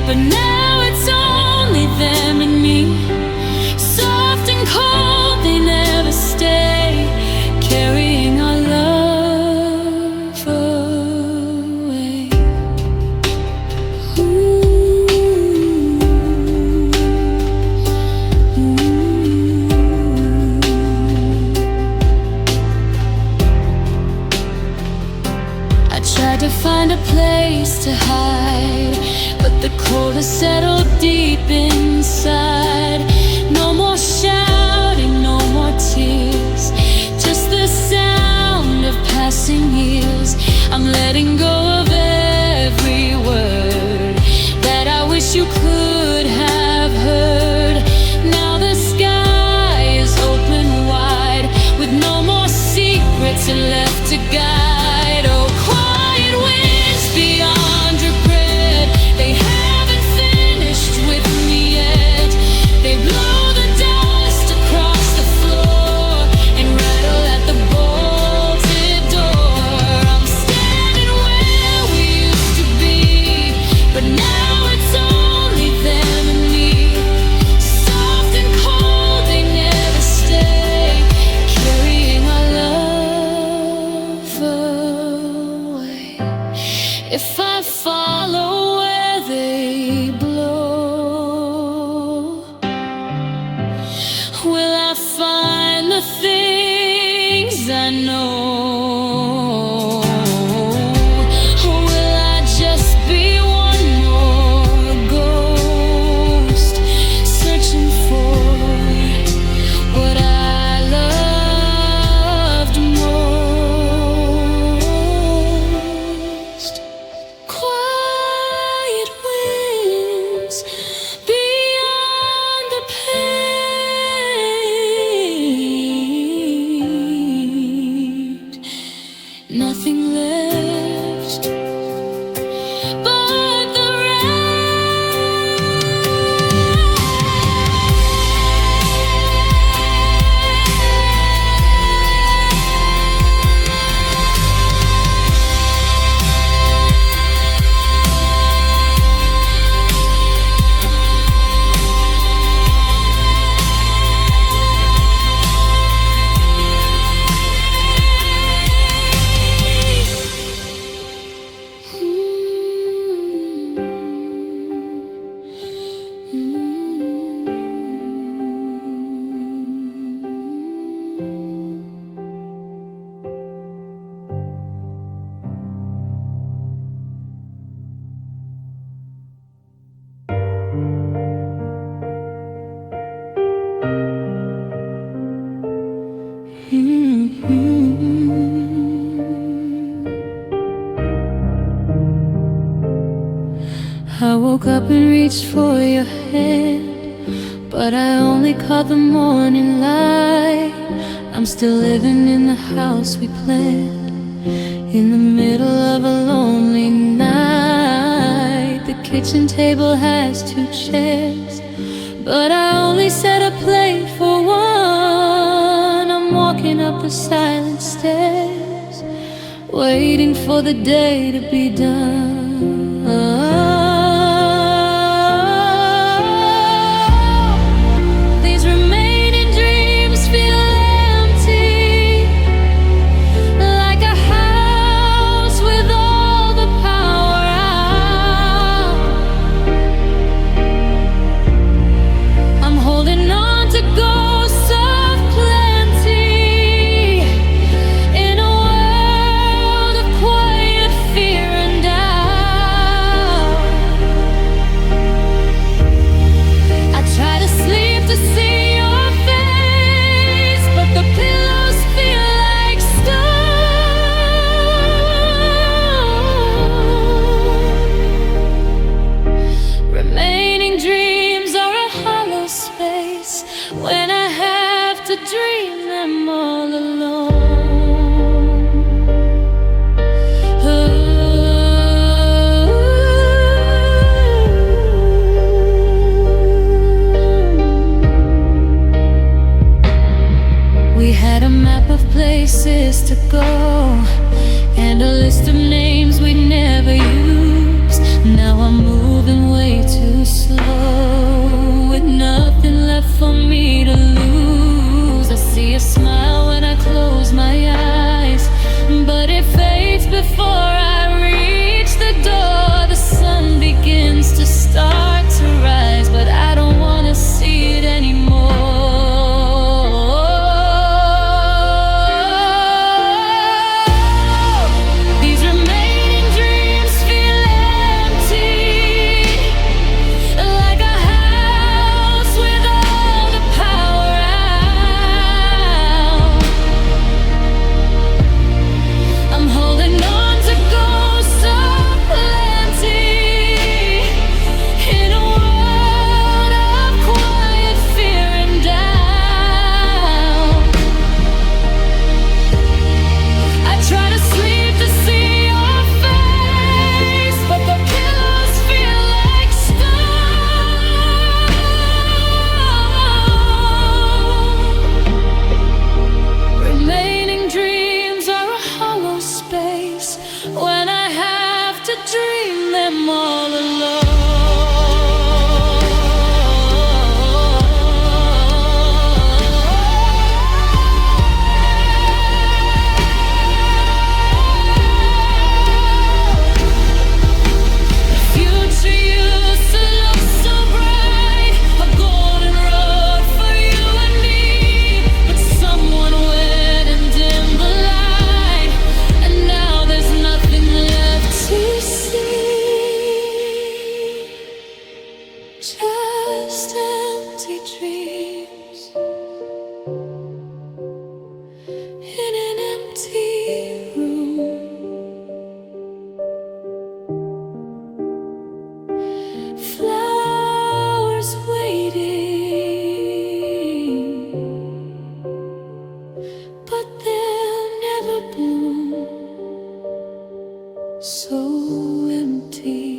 but now it's only them and me. Soft and cold, they never stay, carrying our love away. I tried to find a place to hide, but the cold has settled deep inside. No more shouting, no more tears, just the sound of passing years. I'm letting go of every word that I wish you could have heard. Now the sky is open wide, with no more secrets left to guide. Oh, quiet winds beyond regret, they haven't finished with me yet. They blow the dust across the floor and rattle at the bolted door. I'm standing where we used to be, but now woke up and reached for your hand, but I only caught the morning light. I'm still living in the house we planned, in the middle of a lonely night. The kitchen table has 2 chairs, but I only set a plate for one. I'm walking up the silent stairs, waiting for the day to be done. These remaining dreams feel empty, like a house with all the power out. I'm holding on to ghosts of plenty, in a world of quiet fear and doubt. I try to sleep to see your face, but the pillows feel like stone. Remaining dreams are a hollow space when I have to dream them all alone. We had a map of places to go, and a list of names we'd never use. Now I'm moving way too slow, with nothing left for me to lose. I see a smile when I close my eyes, but it fades before I reach the door. The sun begins to start to rise, but I don't want to see it anymore. These remaining dreams feel empty, like a house with all the power out. I'm holding on to ghosts of plenty, in a world of quiet fear and doubt. I try to sleep to see your face, but the pillows feel like stone. Remaining dreams are a hollow space when I have to dream them all alone. The future used to look so bright, a golden road for you and me, but someone went and dimmed the light, and now there's nothing left to see. Just empty dreams in an empty room. Flowers waiting, but they'll never bloom. So empty.